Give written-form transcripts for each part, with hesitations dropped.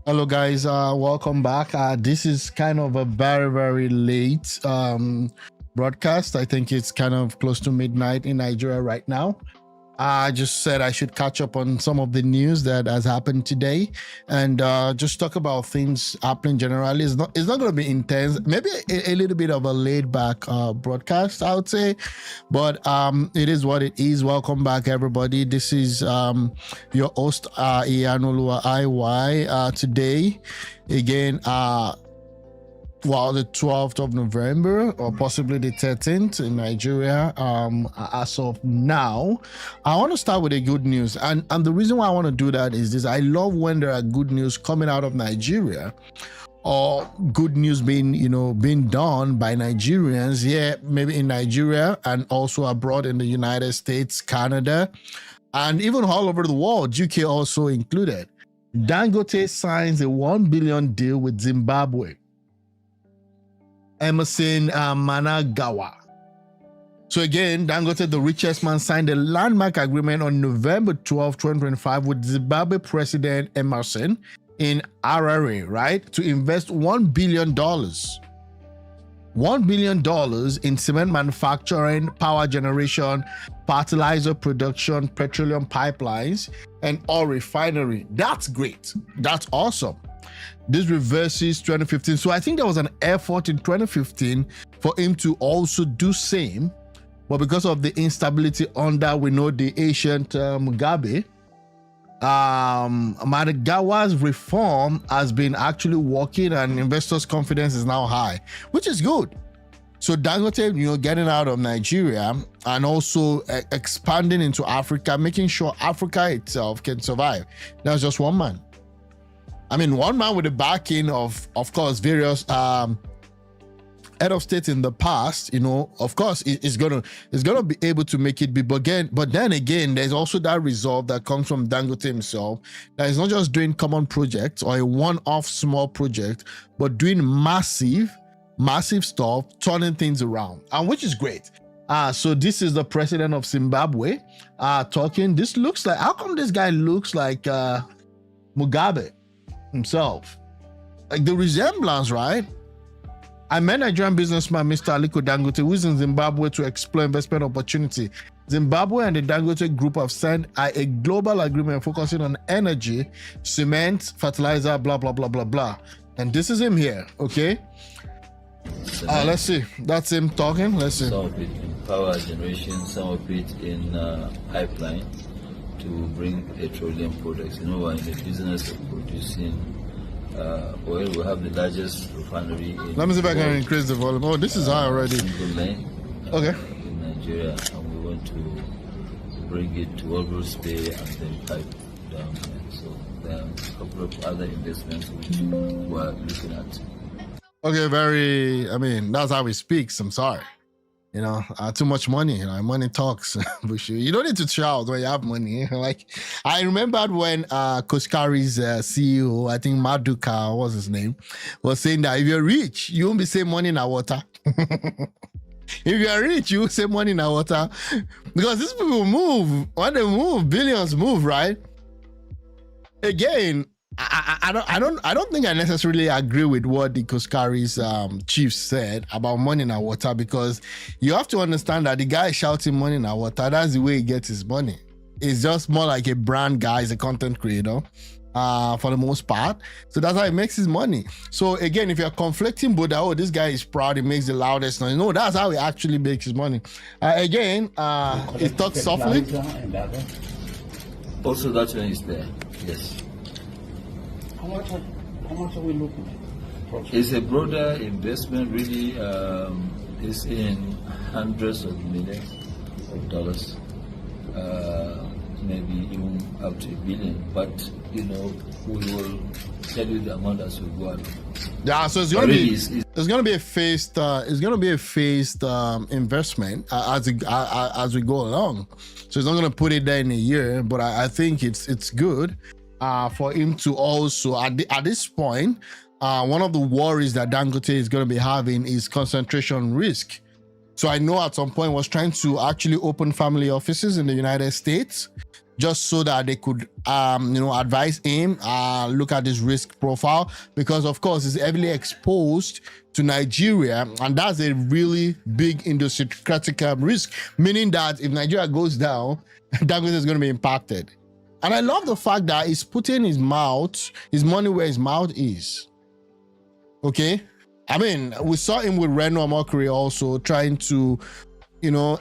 Hello guys, welcome back. This is kind of a very late broadcast. I think it's kind of close to midnight in Nigeria right now. I just said I should catch up on some of the news that has happened today and just talk about things happening generally. It's not going to be intense, maybe a little bit of a laid back broadcast, I would say, but it is what it is. Welcome back, everybody. This is your host, Iyanolua IY. Today, again, the 12th of November or possibly the 13th in Nigeria. As of now, I want to start with the good news, and the reason why I want to do that is this: I love when there are good news coming out of Nigeria, or good news being done by Nigerians here, maybe in Nigeria and also abroad in the United States, Canada, and even all over the world, UK also included. Dangote signs a $1 billion deal with Zimbabwe. Emerson Mnangagwa. So again, Dangote, the richest man, signed a landmark agreement on November 12, 2025 with Zimbabwe President Emerson in Harare, right, to invest $1 billion. $1 billion in cement manufacturing, power generation, fertilizer production, petroleum pipelines, and oil refinery. That's great. That's awesome. This reverses 2015. So I think there was an effort in 2015 for him to also do same, but because of the instability under, we know, the ancient Mugabe, Mnangagwa's reform has been actually working and investors' confidence is now high, which is good. So Dangote, getting out of Nigeria and also expanding into Africa, making sure Africa itself can survive. That's just one man. I mean, one man with the backing of course, various head of state in the past, of course, is gonna be able to make it big. But then again, there's also that resolve that comes from Dangote himself. That is not just doing common projects or a one-off small project, but doing massive stuff, turning things around, and which is great. So this is the president of Zimbabwe talking. This looks like, how come this guy looks like Mugabe himself? Like the resemblance, right? I met Nigerian businessman Mr. Aliko Dangote, who is in Zimbabwe to explore investment opportunity. Zimbabwe and the Dangote Group have signed a global agreement focusing on energy, cement, fertilizer, blah blah blah blah blah. And this is him here, okay? Let's see. That's him talking. Let's see. Some of it in power generation, some of it in pipeline to bring petroleum products. We're in the business of producing oil. We have the largest refinery in Let me see if I can increase the volume. Oh, this is high already. Single lane, okay. In Nigeria, and we want to bring it to Walrus Bay and then pipe down. So there are a couple of other investments which we're looking at. Okay, that's how he speaks. I'm sorry. Too much money. Money talks. You don't need to shout when you have money. Like, I remembered when Koskari's CEO, I think Maduka, what's his name, was saying that if you're rich, you won't be saying money in the water. If you're rich, you will say money in the water. Because these people move. When they move, billions move, right? Again, I don't think I necessarily agree with what the Koskari's chief said about money in our water, because you have to understand that the guy shouting money in our water, that's the way he gets his money. It's just more like a brand guy, he's a content creator for the most part. So that's how he makes his money. So again, if you're conflicting but this guy is proud, he makes the loudest noise. No, that's how he actually makes his money. Again, he talks softly. Also, that one is there, yes. How much are we looking at? It's a broader investment, really. It's in hundreds of millions of dollars, maybe even up to $1 billion. But we will tell you the amount as we go on. Yeah, so it's going to be a phased investment as we go along. So it's not going to put it there in a year, but I think it's good. For him to also, at this point, one of the worries that Dangote is going to be having is concentration risk. So I know at some point was trying to actually open family offices in the United States. just so that they could advise him look at his risk profile, because of course he's heavily exposed to Nigeria, and that's a really big idiosyncratic risk, meaning that if Nigeria goes down, Dangote is going to be impacted. And I love the fact that he's putting his money where his mouth is. Okay, I mean, we saw him with Reno Amokri also trying to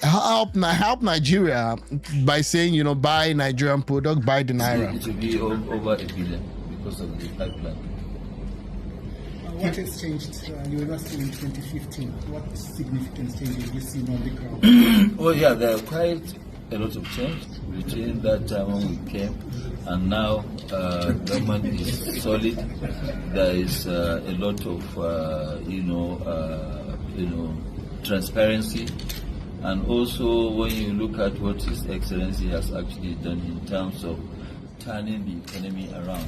help Nigeria by saying, buy Nigerian product, buy the Naira. It will be over $1 billion because of the pipeline. What has changed? You were last in 2015. What significant changes have you seen on the ground? Well, yeah, there are quite a lot of change between that time when we came and now. Government is solid. There is a lot of transparency. And also, when you look at what His Excellency has actually done in terms of turning the economy around,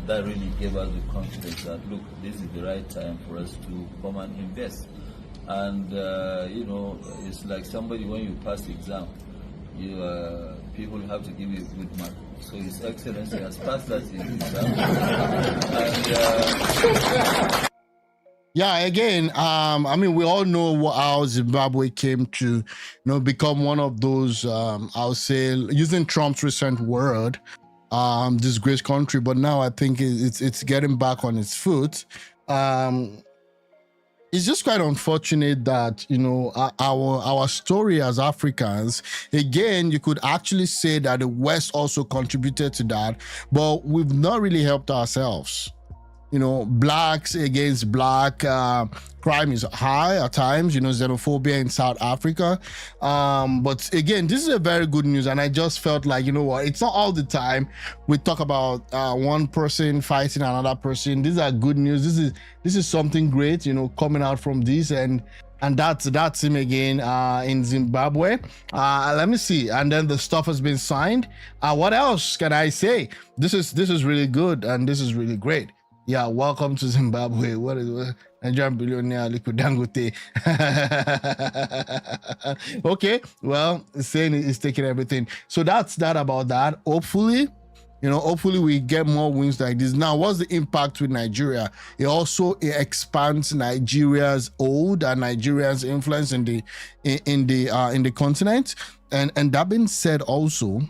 that really gave us the confidence that, look, this is the right time for us to come and invest. And, it's like somebody, when you pass the exam, people have to give you a good mark. So His Excellency has passed that exam. And, yeah, again, I mean, we all know how Zimbabwe came to, become one of those, I'll say, using Trump's recent word, disgraced country. But now I think it's getting back on its foot. It's just quite unfortunate that, our story as Africans, again, you could actually say that the West also contributed to that, but we've not really helped ourselves. Blacks against black crime is high at times, xenophobia in South Africa. But again, this is a very good news. And I just felt like, it's not all the time we talk about one person fighting another person. These are good news. This is something great, coming out from this. And that's him again in Zimbabwe. Let me see. And then the stuff has been signed. What else can I say? This is really good. And this is really great. Yeah, welcome to Zimbabwe. What is Nigerian billionaire Liquid Dangote? Okay, well, saying it's taking everything. So that's that about that. Hopefully, we get more wins like this. Now, what's the impact with Nigeria? It also expands Nigeria's hold and Nigeria's influence in the continent. And that being said, also,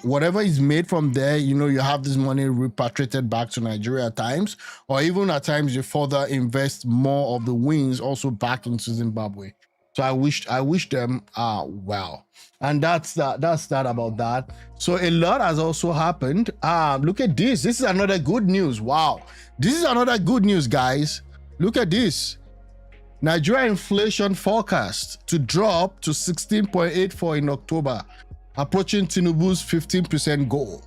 whatever is made from there, you have this money repatriated back to Nigeria at times, or even at times you further invest more of the wins also back into Zimbabwe. So I wish them well. And that's that about that. So a lot has also happened. Look at this. This is another good news. Wow. This is another good news, guys. Look at this. Nigeria inflation forecast to drop to 16.84 in October, approaching Tinubu's 15% goal.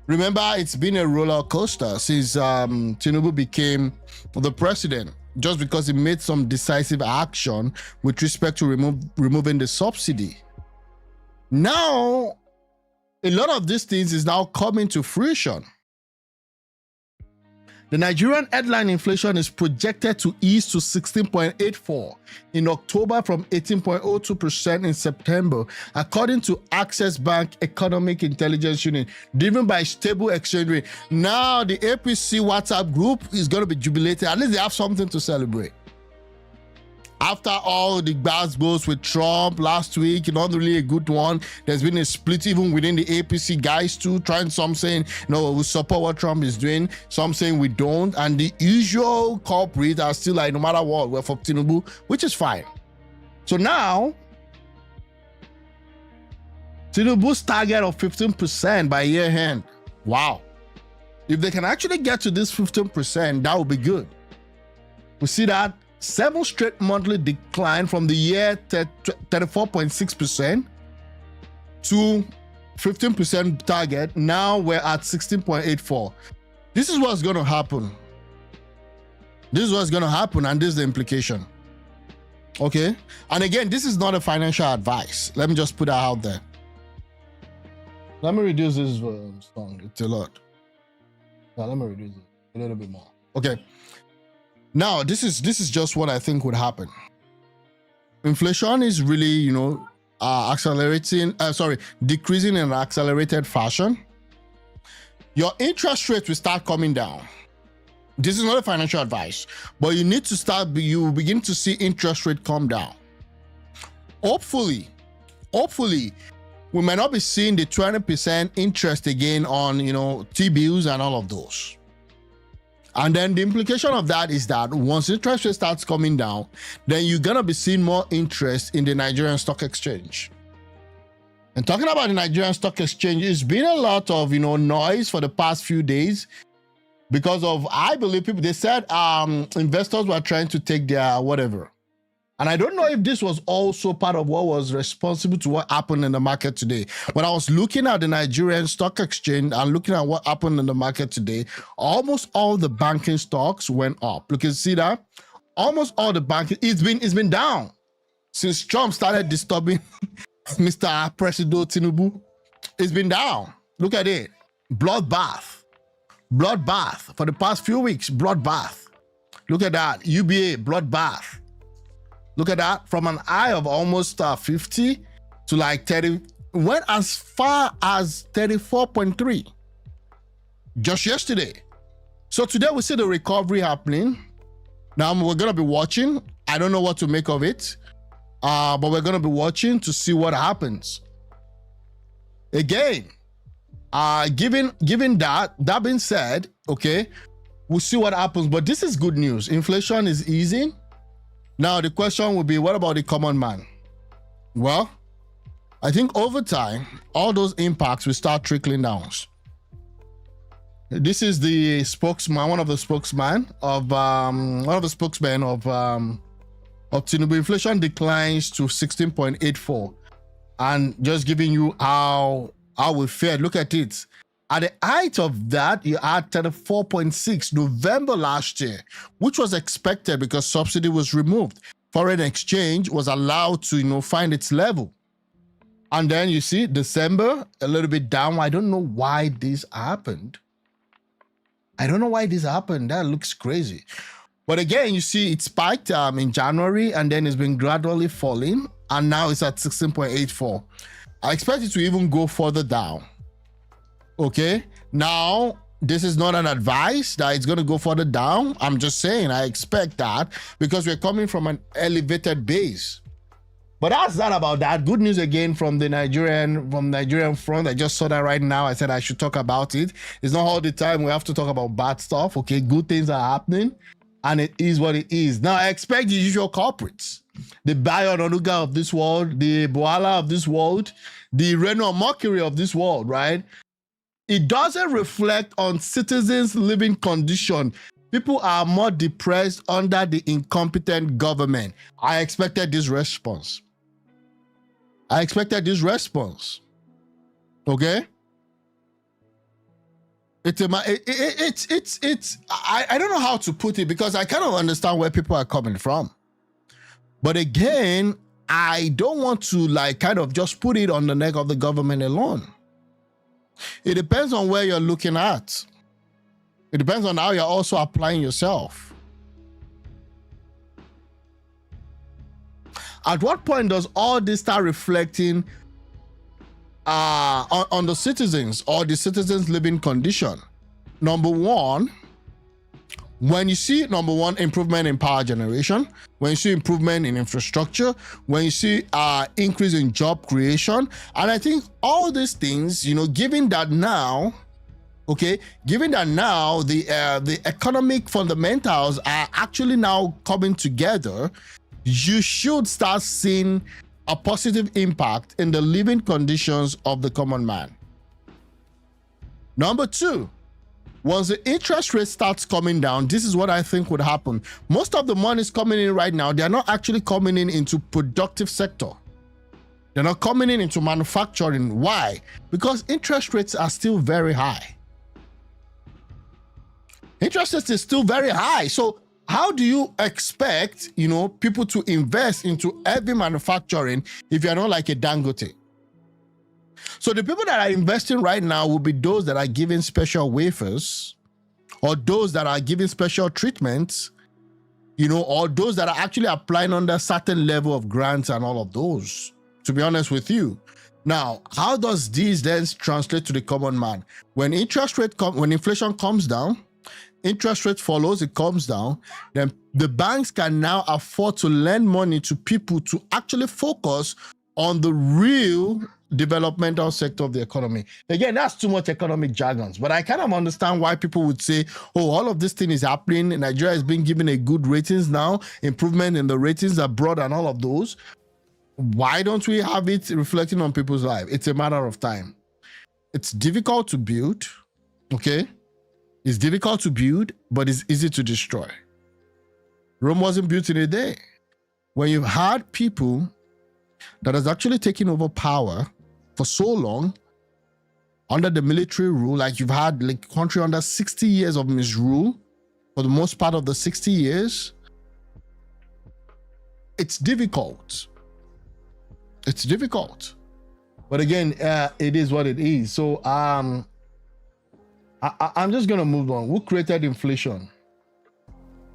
Remember, it's been a roller coaster since Tinubu became the president, just because he made some decisive action with respect to removing the subsidy. Now, a lot of these things is now coming to fruition. The Nigerian headline inflation is projected to ease to 16.84 in October from 18.02% in September, according to Access Bank Economic Intelligence Unit, driven by stable exchange rate. Now, the APC WhatsApp group is going to be jubilated. At least they have something to celebrate. After all the goes with Trump last week, not really a good one. There's been a split even within the APC guys too, some saying, we support what Trump is doing, some saying we don't. And the usual culprits are still like, no matter what, we're for Tinubu, which is fine. So now, Tinubu's target of 15% by year end. Wow. If they can actually get to this 15%, that would be good. We see that 7 straight monthly decline from the year 34.6% to 15% target. Now we're at 16.84. This is what's going to happen. This is what's going to happen, and this is the implication. Okay? And again, this is not a financial advice. Let me just put that out there. Let me reduce this song. It's a lot. Now, let me reduce it a little bit more. Okay. Now, this is just what I think would happen. Inflation is really, decreasing in an accelerated fashion, your interest rate will start coming down. This is not a financial advice, but you need to you begin to see interest rate come down. Hopefully, we might not be seeing the 20% interest again on, T-bills and all of those. And then the implication of that is that once interest rate starts coming down, then you're going to be seeing more interest in the Nigerian Stock Exchange. And talking about the Nigerian Stock Exchange, it's been a lot of, noise for the past few days because of, I believe they said investors were trying to take their whatever. And I don't know if this was also part of what was responsible to what happened in the market today. When I was looking at the Nigerian Stock Exchange and looking at what happened in the market today, almost all the banking stocks went up. You can see that almost all the banking, it's been down since Trump started disturbing Mr. President Tinubu. It's been down. Look at it. Bloodbath for the past few weeks. Bloodbath. Look at that. UBA bloodbath. Look at that. From an high of almost 50 to like 30, went as far as 34.3 just yesterday. So today we see the recovery happening. Now we're going to be watching. I don't know what to make of it, but we're going to be watching to see what happens. Again, given that being said, okay, we'll see what happens. But this is good news. Inflation is easing. Now, the question will be, what about the common man? Well, I think over time, all those impacts will start trickling down. This is the spokesman, one of the spokesmen of Tinubu. Inflation declines to 16.84. And just giving you how we fared. Look at it. At the height of that, you had 34.6 November last year, which was expected because subsidy was removed. Foreign exchange was allowed to, find its level. And then you see December, a little bit down. I don't know why this happened. That looks crazy. But again, you see it spiked in January and then it's been gradually falling. And now it's at 16.84. I expect it to even go further down. Okay, now this is not an advice that it's going to go further down. I'm just saying I expect that because we're coming from an elevated base. But that's not about that. Good news again from the Nigerian front. I just saw that right now. I said I should talk about it. It's not all the time we have to talk about bad stuff. Okay, good things are happening and it is what it is. Now I expect the usual culprits. The Bayo Onanuga of this world, the Boala of this world, the Reno Mercury of this world, right? It doesn't reflect on citizens' living condition. People are more depressed under the incompetent government. I expected this response. Okay? I don't know how to put it because I kind of understand where people are coming from. But again, I don't want to just put it on the neck of the government alone. It depends on where you're looking at. It depends on how you're also applying yourself. At what point does all this start reflecting on the citizens or the citizens' living condition? Number one, when you see, improvement in power generation, when you see improvement in infrastructure, when you see increase in job creation, and I think all these things, given that now the economic fundamentals are actually now coming together, you should start seeing a positive impact in the living conditions of the common man. Number two, once the interest rate starts coming down, this is what I think would happen. Most of the money is coming in right now. They're not actually coming in into productive sector. They're not coming in into manufacturing. Why? Because interest rates are still very high. Interest rates is still very high. So how do you expect, people to invest into heavy manufacturing if you're not like a Dangote? So the people that are investing right now will be those that are giving special waivers or those that are giving special treatments, or those that are actually applying under certain level of grants and all of those. to be honest with you. Now, how does this then translate to the common man? When when inflation comes down, interest rate follows, it comes down, then the banks can now afford to lend money to people to actually focus on the real developmental sector of the economy. Again, that's too much economic jargons, but I kind of understand why people would say, oh, all of this thing is happening. Nigeria is being given a good ratings now, improvement in the ratings abroad and all of those. Why don't we have it reflecting on people's lives? It's a matter of time. It's difficult to build, okay? It's difficult to build, but it's easy to destroy. Rome wasn't built in a day. When you've had people that has actually taken over power for so long under the military rule, like you've had like country under 60 years of misrule for the most part of the 60 years, it's difficult. It's difficult. But again, it is what it is. So I'm just going to move on. Who created inflation?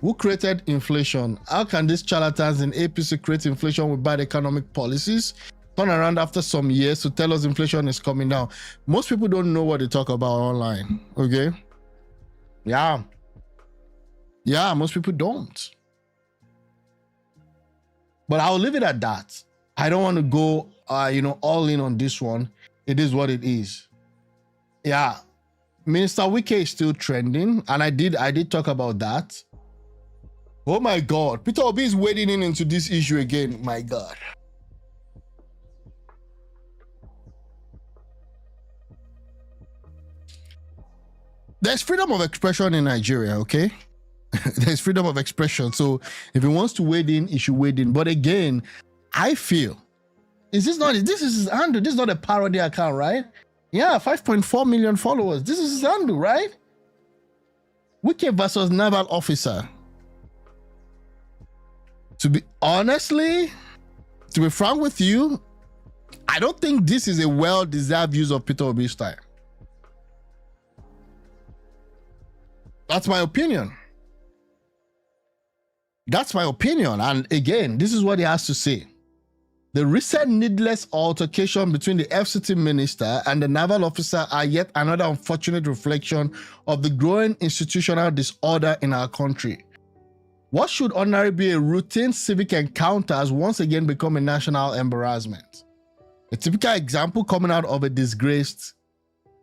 Who created inflation? How can these charlatans in APC create inflation with bad economic policies, turn around after some years to tell us inflation is coming down? Most people don't know what they talk about online, okay? Yeah, most people don't. But I'll leave it at that. I don't want to go, all in on this one. It is what it is. Yeah, Minister WIKE is still trending, and I did talk about that. Oh my God, Peter Obi is wading into this issue again. My God. There's freedom of expression in Nigeria, okay? There's freedom of expression. So if he wants to wade in, he should wade in. But again, I feel, this is his handle. This is not a parody account, right? Yeah, 5.4 million followers. This is his handle, right? WIKE versus naval officer. To be frank with you, I don't think this is a well-deserved use of Peter Obi's time. That's my opinion. That's my opinion. And again, this is what he has to say. The recent needless altercation between the FCT minister and the naval officer are yet another unfortunate reflection of the growing institutional disorder in our country. What should ordinarily be a routine civic encounter has once again become a national embarrassment. A typical example coming out of a disgraced...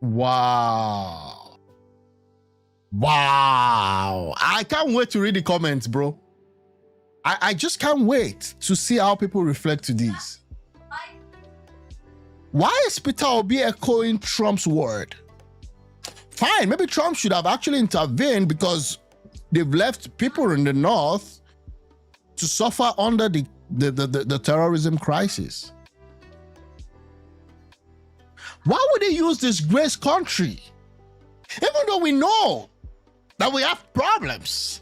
Wow. I can't wait to read the comments, bro. I just can't wait to see how people reflect to these. Why is Peter Obi echoing Trump's word? Fine, maybe Trump should have actually intervened because they've left people in the north to suffer under the terrorism crisis. Why would they use this grace country? Even though we know that we have problems.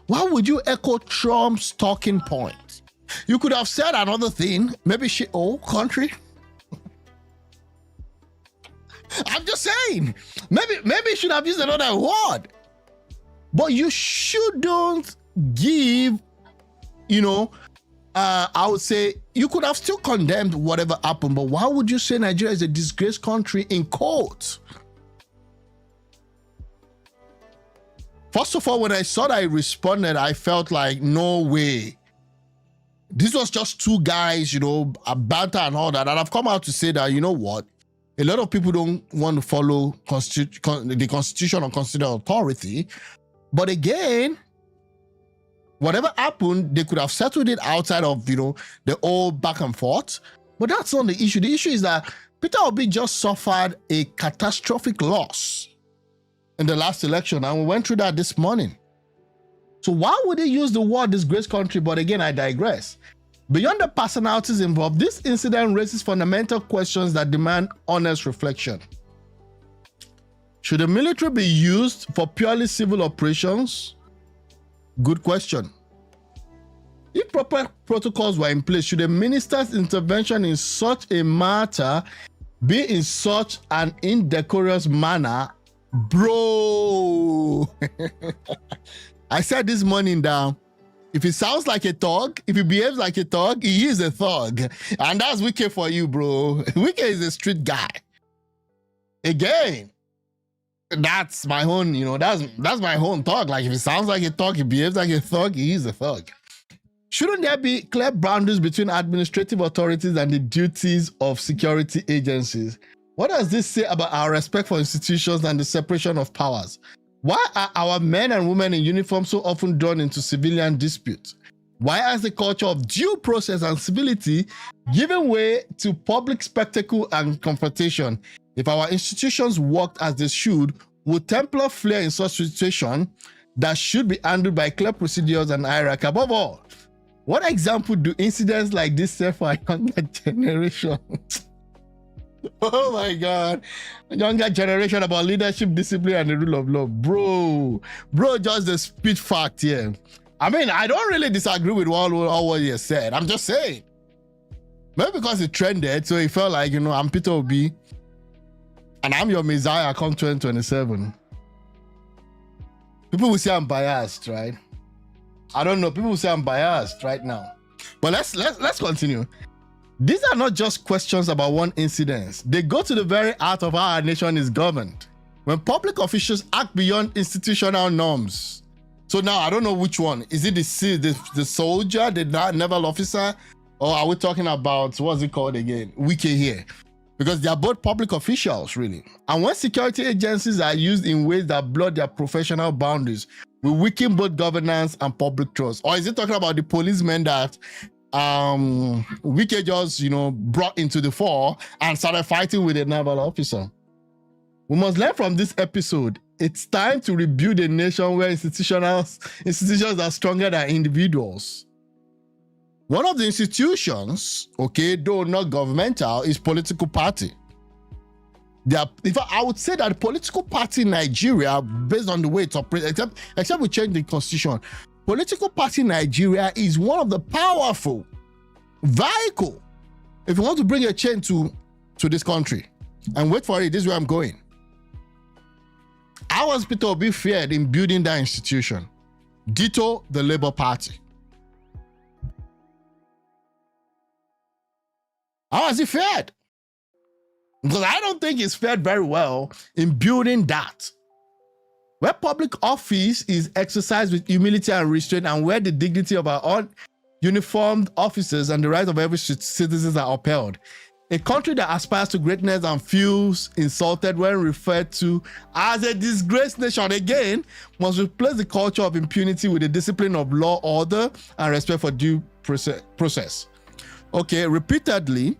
Why would you echo Trump's talking point? You could have said another thing, maybe country. I'm just saying, maybe you should have used another word. But you shouldn't give, I would say you could have still condemned whatever happened, but why would you say Nigeria is a disgraced country in quotes? First of all, when I saw that I responded, I felt like, no way. This was just two guys, a banter and all that. And I've come out to say that, you know what? A lot of people don't want to follow the Constitution or consider authority. But again, whatever happened, they could have settled it outside of, the old back and forth. But that's not the issue. The issue is that Peter Obi just suffered a catastrophic loss in the last election, and we went through that this morning. So why would they use the word disgraced country? But again, I digress. Beyond the personalities involved, this incident raises fundamental questions that demand honest reflection. Should the military be used for purely civil operations? Good question. If proper protocols were in place, should a minister's intervention in such a matter be in such an indecorous manner? Bro, I said this morning down, If he sounds like a thug, if he behaves like a thug, he is a thug. And that's WIKE for you, bro. WIKE is a street guy. Again, that's my own, that's my own thug. Like, if he sounds like a thug, he behaves like a thug, he is a thug. Shouldn't there be clear boundaries between administrative authorities and the duties of security agencies? What does this say about our respect for institutions and the separation of powers? Why are our men and women in uniform so often drawn into civilian disputes? Why has the culture of due process and civility given way to public spectacle and confrontation? If our institutions worked as they should, would Templar flare in such situation that should be handled by clear procedures and hierarchy? Above all, what example do incidents like this set for a younger generation? Oh my God. Younger generation about leadership, discipline, and the rule of law. Bro, just the speech fact here. I mean, I don't really disagree with all what he said. I'm just saying. Maybe because it trended, so he felt like, I'm Peter Obi, and I'm your Messiah come 2027. People will say I'm biased, right? I don't know. People will say I'm biased right now. But let's continue. These are not just questions about one incident. They go to the very heart of how our nation is governed. When public officials act beyond institutional norms. So now I don't know which one. Is it the soldier, the naval officer, or are we talking about, what's it called again? WIKE here. Because they are both public officials, really. And when security agencies are used in ways that blur their professional boundaries, we weaken both governance and public trust. Or is it talking about the policemen that WIKE just, brought into the fore and started fighting with a naval officer? We must learn from this episode. It's time to rebuild a nation where institutions are stronger than individuals. One of the institutions, okay, though not governmental, is political party. I would say that the political party in Nigeria, based on the way it operates, except we change the constitution, political party in Nigeria is one of the powerful vehicle if you want to bring a change to this country. And wait for it, this is where I'm going. How was Peter Obi fared in building that institution? Ditto the Labour Party. How has he fared? Because I don't think he's fared very well in building that. Where public office is exercised with humility and restraint, and where the dignity of our own uniformed officers and the rights of every citizen are upheld. A country that aspires to greatness and feels insulted when referred to as a disgraced nation, again, must replace the culture of impunity with the discipline of law, order, and respect for due process. Okay, repeatedly,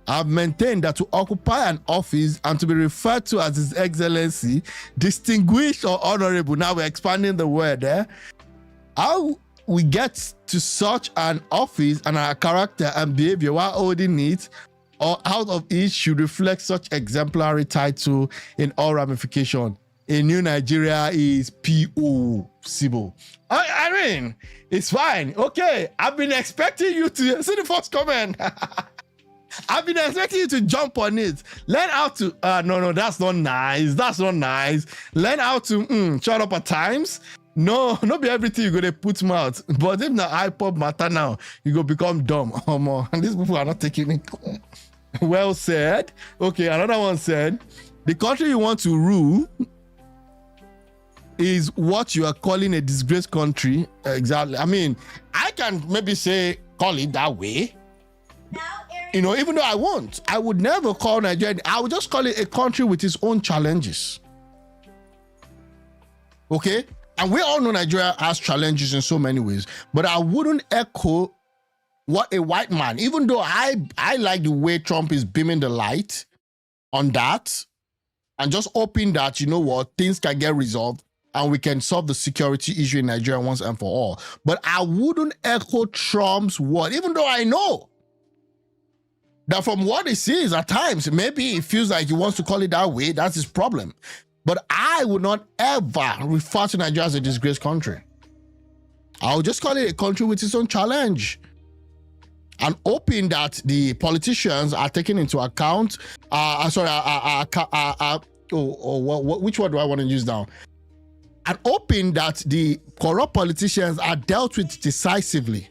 I've maintained that to occupy an office and to be referred to as His Excellency, distinguished or honorable, now we're expanding the word there, how we get to such an office and our character and behavior while holding it or out of it should reflect such exemplary title in all ramification. A new Nigeria is possible. I mean, it's fine. Okay, I've been expecting you to see the first comment. I've been expecting you to jump on it. Learn how to, no, that's not nice. That's not nice. Learn how to shut up at times. No, not be everything you're going to put mouth. But if the iPod matter now, you go become dumb. And these people are not taking it. Well said. Okay, another one said, the country you want to rule is what you are calling a disgraced country. Exactly. I mean, I can maybe call it that way. Even though I won't. I would never call Nigeria. I would just call it a country with its own challenges. Okay? And we all know Nigeria has challenges in so many ways. But I wouldn't echo what a white man, even though I like the way Trump is beaming the light on that and just hoping that, things can get resolved and we can solve the security issue in Nigeria once and for all. But I wouldn't echo Trump's word, even though I know that from what he sees at times, maybe he feels like he wants to call it that way. That's his problem. But I would not ever refer to Nigeria as a disgraced country. I would just call it a country with its own challenge. And hoping that the politicians are taking into account, which word do I want to use now? and hoping that the corrupt politicians are dealt with decisively.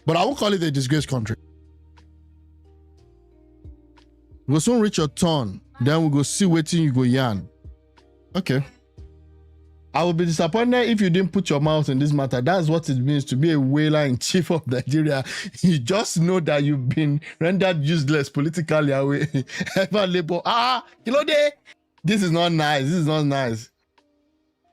But I won't call it a disgraced country. We'll soon reach your turn. Then we'll go see waiting you go yarn. Okay. I will be disappointed if you didn't put your mouth in this matter. That's what it means to be a whaler in chief of Nigeria. You just know that you've been rendered useless politically away. Ever label. This is not nice. This is not nice.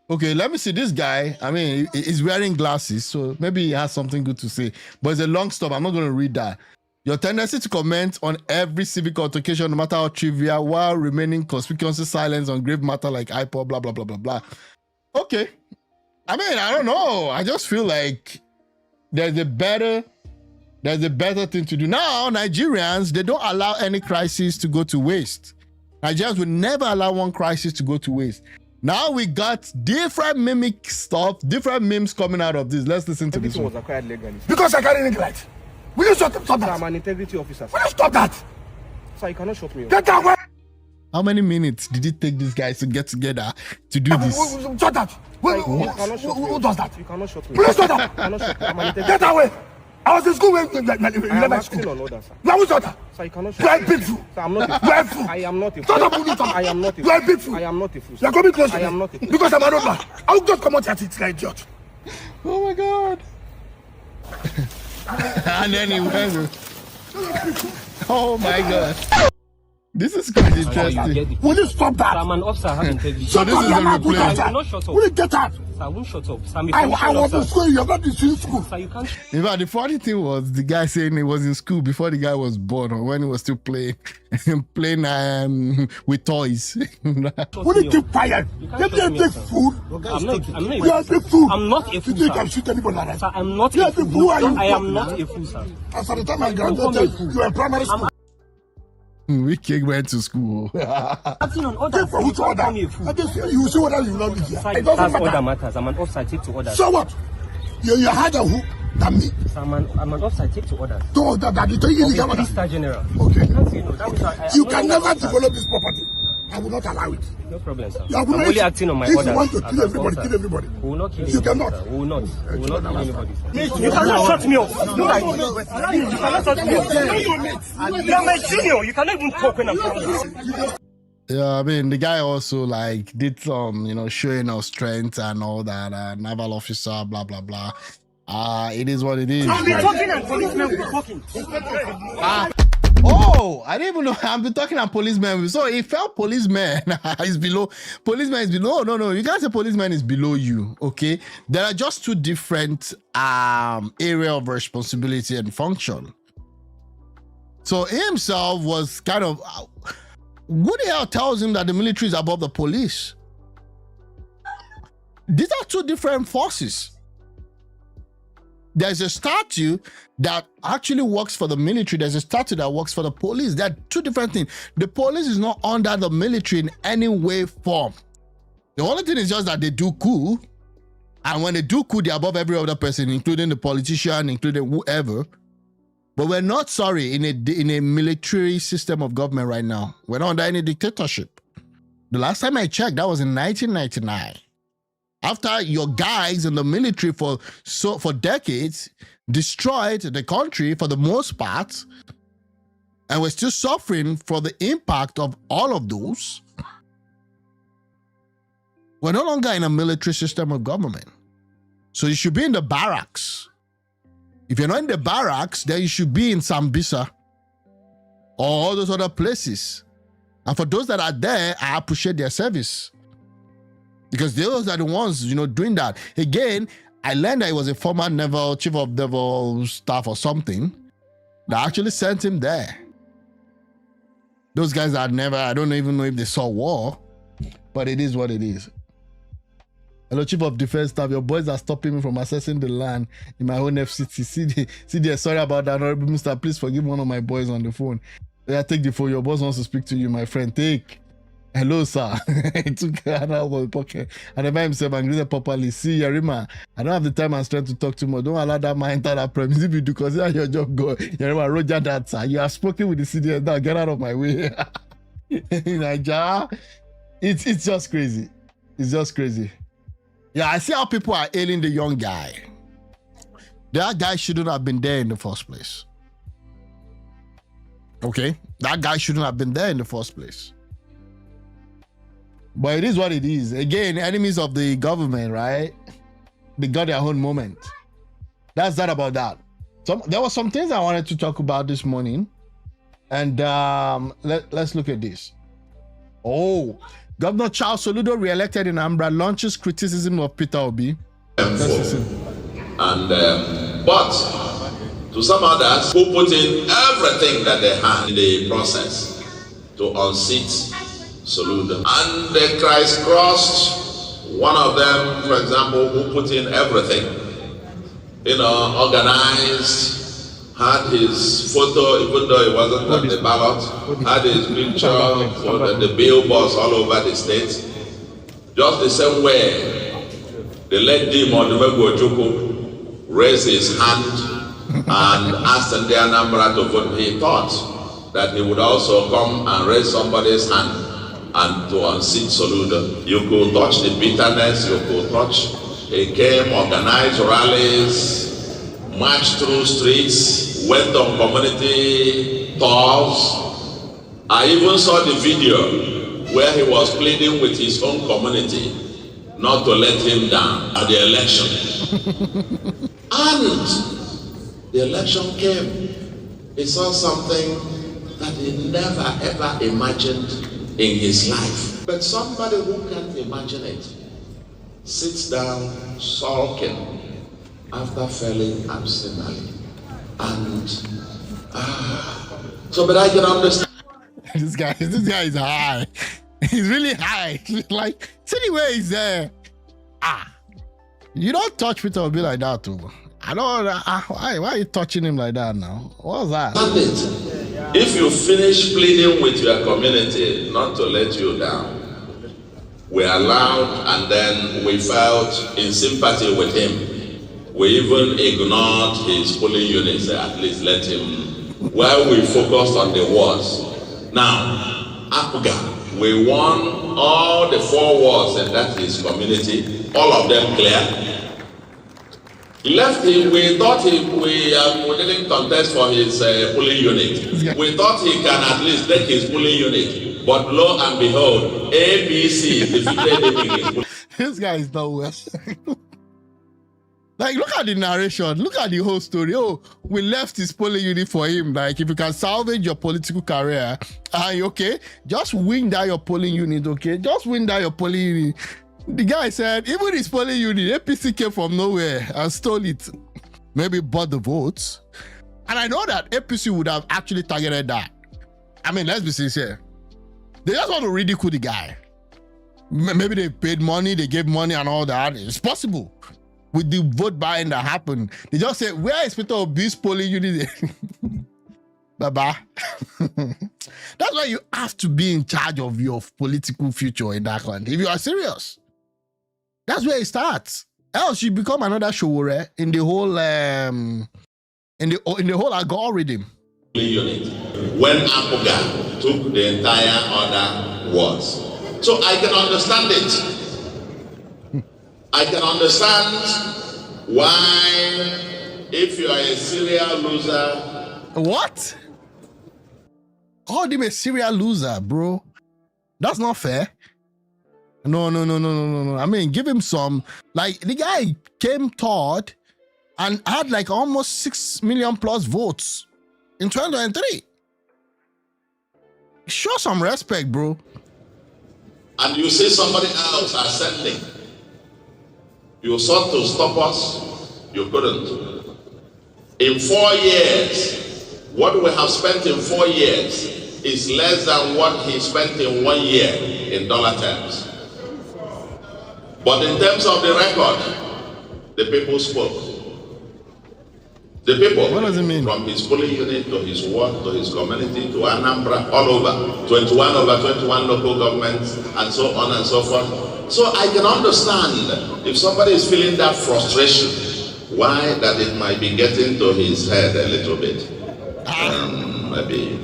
Okay, let me see this guy. I mean, he's wearing glasses, so maybe he has something good to say. But it's a long stop. I'm not going to read that. Your tendency to comment on every civic altercation, no matter how trivial, while remaining conspicuously silent on grave matter like IPOB, blah, blah, blah, blah, blah. Okay. I mean, I don't know. I just feel like there's a better thing to do. Now, Nigerians, they don't allow any crisis to go to waste. Nigerians will never allow one crisis to go to waste. Now we got different mimic stuff, different memes coming out of this. Let's listen to this one. Was acquired legally. Because I carry neglect. Will you stop that? I'm an integrity officer. Will you stop that? Sir, you cannot shut me up. Get away! How many minutes did it take these guys to get together to do this? Shut that! Who does that? You cannot shut me Please up. stop that! You cannot shut me up. I'm an integrity. Get away! I was in school when you I am left acting school. on orders, sir. You are shut that? Sir, you cannot You are shut a me big fool. Sir, I'm not a You are a fool. fool. I am not a Shut up, fool. you I am not a You are a fool. big fool. I am not a fool. You are coming close to I me. am not a fool. Because I'm an old man. I'll just come out here and like idiot. Oh my God. And then he went. Oh my God. This is quite interesting. Will you stop that? I'm an officer. I have integrity. So this is a replay. I will not shut up. Will you get out? Sir, I won't shut up. Sir, I was in school. You're not in school. Sir, you can't. In fact, the funny thing was the guy saying he was in school before the guy was born, or when he was still playing with toys. Will you keep quiet? You're a big fool. I'm not You are a big fool. I'm not a fool, You think sir. I shoot anybody like that? Sir, I'm not You are a a big fool. fool. Who are you? I am not a fool, sir. As at the time I graduated, you were in primary school. WIKE went to school. Acting on orders. For which You can't order? call me a fool. You see what else you not here. Sir, It that's doesn't all that matter. matters. I'm an officer. I take to orders. So what? You're harder who than me. Sir, I'm an officer. I take to orders. So that you take Okay, it. 3-star general. Okay. You can't say no. That means You I'm can not never an officer. develop this property. I will not allow it. No problem, sir. You I'm will not- only acting on my if orders. you want to as kill an everybody, officer. kill everybody. We will not kill You anybody, cannot. sir. We will not. We will not kill anybody, sir. You cannot shut me up. You cannot shut me up. You are my senior. You cannot even talk when I'm talking. Yeah, I mean, the guy also like did some, showing of strength and all that, naval officer, blah, blah, blah. It is what it is. I'll be talking and policemen will be talking. Oh, I didn't even know. I've been talking to policemen. So he felt policeman is below. Policeman is below. No. You can't say policeman is below you. Okay. There are just two different area of responsibility and function. So he himself was kind of, who the hell tells him that the military is above the police? These are two different forces. There's a statute that actually works for the military. There's a statute that works for the police. They're two different things. The police is not under the military in any way, form. The only thing is just that they do coup. And when they do coup, they're above every other person, including the politician, including whoever. But we're not sorry in a military system of government right now. We're not under any dictatorship. The last time I checked, that was in 1999. After your guys in the military for decades destroyed the country for the most part, and we're still suffering for the impact of all of those, we're no longer in a military system of government. So you should be in the barracks. If you're not in the barracks, then you should be in Sambisa or all those other places. And for those that are there, I appreciate their service. Because those are the ones, doing that. Again, I learned that he was a former chief of naval staff or something that actually sent him there. Those guys I don't even know if they saw war, but it is what it is. Hello, Chief of Defense Staff. Your boys are stopping me from accessing the land in my own FCT. See, sorry about that, Honorable Mr. Please forgive one of my boys on the phone. Yeah, take the phone. Your boss wants to speak to you, my friend. Take. Hello, sir. He took her out of the pocket and the man himself and greeted properly. See, Yarima, I don't have the time and strength to talk too much. Don't allow that man enter that premise. If you do, consider your job go. Yarima, Roger that, sir. You have spoken with the CDS. Now get out of my way. Nigeria, it's just crazy. It's just crazy. Yeah, I see how people are ailing the young guy. That guy shouldn't have been there in the first place. Okay? That guy shouldn't have been there in the first place. But it is what it is. Again, enemies of the government, right? They got their own moment. That's that about that. There were some things I wanted to talk about this morning. And let's look at this. Oh, Governor Charles Soludo, re-elected in ANAMBRA, launches criticism of Peter Obi. And but to some others who put in everything that they had in the process to unseat Soludo, and they crisscrossed. One of them, for example, who put in everything, organized, had his photo, even though it wasn't on the ballot, had his picture on the billboards all over the state. Just the same way, the late Demon Nwoko raised his hand and asked the ANAMBRA to vote. He thought that he would also come and raise somebody's hand and to unseat Soludo. You could touch the bitterness, you could touch. He came, organized rallies, marched through streets, went on community tours. I even saw the video where he was pleading with his own community not to let him down at the election. And the election came. He saw something that he never ever imagined in his life. But somebody who can't imagine it sits down sulking after failing absently. And so, but I can understand. This guy is high. He's really high. Like, anyway, he's there. You don't touch Peter Obi like that, too. I don't. Why are you touching him like that now? What was that? If you finish pleading with your community not to let you down, we allowed, and then we felt in sympathy with him. We even ignored his polling units, at least let him, while we focused on the wards. Now, Apuga, we won all the 4 wards, and that is community, all of them clear. Left him, we thought we didn't contest for his polling unit. We thought he can at least take his polling unit. But lo and behold, ABC defeated him in his polling. This guy is not worse. Like, look at the narration. Look at the whole story. Oh, we left his polling unit for him. Like, if you can salvage your political career, okay, just win that your polling unit, okay? Just win that your polling unit. The guy said, even his polling unit, APC came from nowhere and stole it. Maybe bought the votes. And I know that APC would have actually targeted that. I mean, let's be sincere. They just want to ridicule the guy. Maybe they paid money, they gave money and all that. It's possible. With the vote buying that happened, they just said, where is Peter Obi's polling unit? Bye-bye. That's why you have to be in charge of your political future in that country. If you are serious, that's where it starts. Else you become another showore in the whole whole algorithm. When Apuga took the entire other wards. So I can understand it. I can understand why, if you are a serial loser. What? Called him a serial loser, bro. That's not fair. No. I mean, give him some. Like, the guy came third and had like almost 6 million plus votes in 2023. Show some respect, bro. And you see somebody else ascending. You sought to stop us, you couldn't. In 4 years, what we have spent in 4 years is less than what he spent in 1 year in dollar terms. But in terms of the record, the people spoke. The people, what does it mean? From his polling unit to his ward, to his community, to ANAMBRA, all over, 21 over 21 local governments, and so on and so forth. So I can understand if somebody is feeling that frustration, why that it might be getting to his head a little bit. Maybe.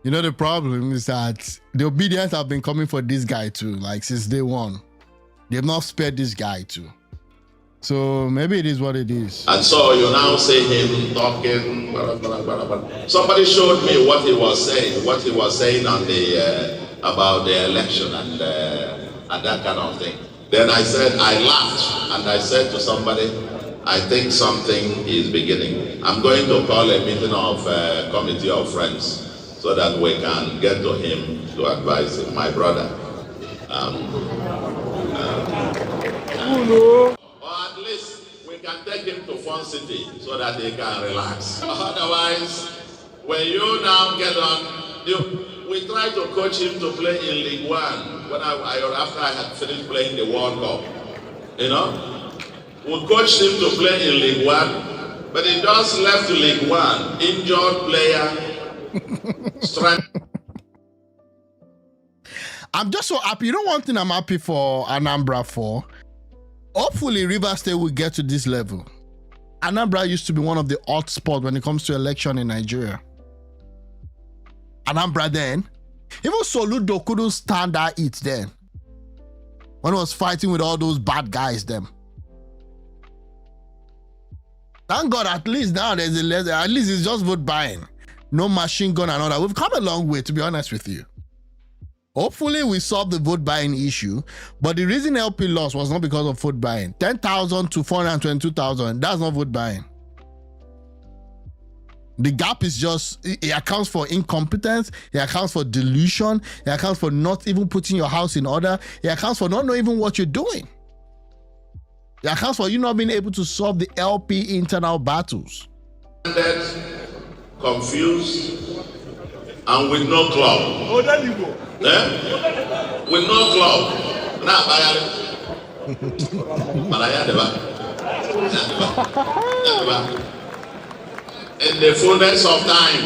You know, the problem is that the obedience have been coming for this guy too, like since day one. They've not spared this guy too. So maybe it is what it is. And so you now see him talking. Blah, blah, blah, blah. Somebody showed me what he was saying on the about the election and that kind of thing. Then I laughed and I said to somebody, I think something is beginning. I'm going to call a meeting of committee of friends so that we can get to him to advise him, my brother. Or at least we can take him to Fun City so that he can relax. Otherwise, when you now get on, we try to coach him to play in League One after I had finished playing the World Cup. You know, we coached him to play in League One, but he just left League One, injured player, strength. I'm just so happy. You know one thing I'm happy for Anambra for? Hopefully Rivers State will get to this level. Anambra used to be one of the hot spots when it comes to election in Nigeria. Anambra then, even Soludo couldn't stand that heat then. When he was fighting with all those bad guys them. Thank God at least now there's at least it's just vote buying. No machine gun and all that. We've come a long way, to be honest with you. Hopefully we solve the vote buying issue, but the reason LP lost was not because of vote buying. 10,000 to 422,000, that's not vote buying. The gap is just, it accounts for incompetence, it accounts for delusion, it accounts for not even putting your house in order, it accounts for not knowing even what you're doing. It accounts for you not being able to solve the LP internal battles. Confused and with no club. Oh, there you go. With no club. Now, in the fullness of time,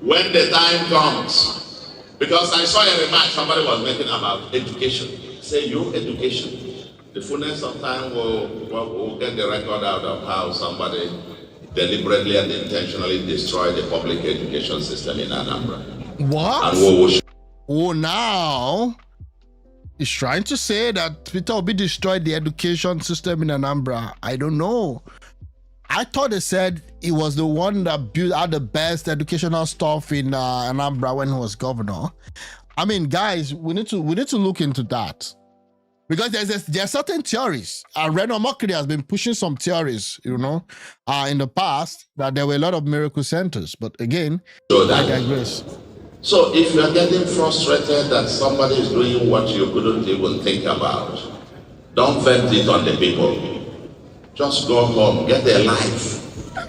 when the time comes, because I saw a remark somebody was making about education. Say you education. The fullness of time will get the record out of how somebody deliberately and intentionally destroyed the public education system in Anambra. What? And now he's trying to say that Peter Obi destroyed the education system in Anambra. I don't know. I thought they said he was the one that built out the best educational stuff in Anambra when he was governor. I mean, guys, we need to look into that. Because there are certain theories. Reno Mokri has been pushing some theories, in the past, that there were a lot of miracle centers. But again, I digress. So if you are getting frustrated that somebody is doing what you couldn't even think about, don't vent it on the people. Just go home, get a life.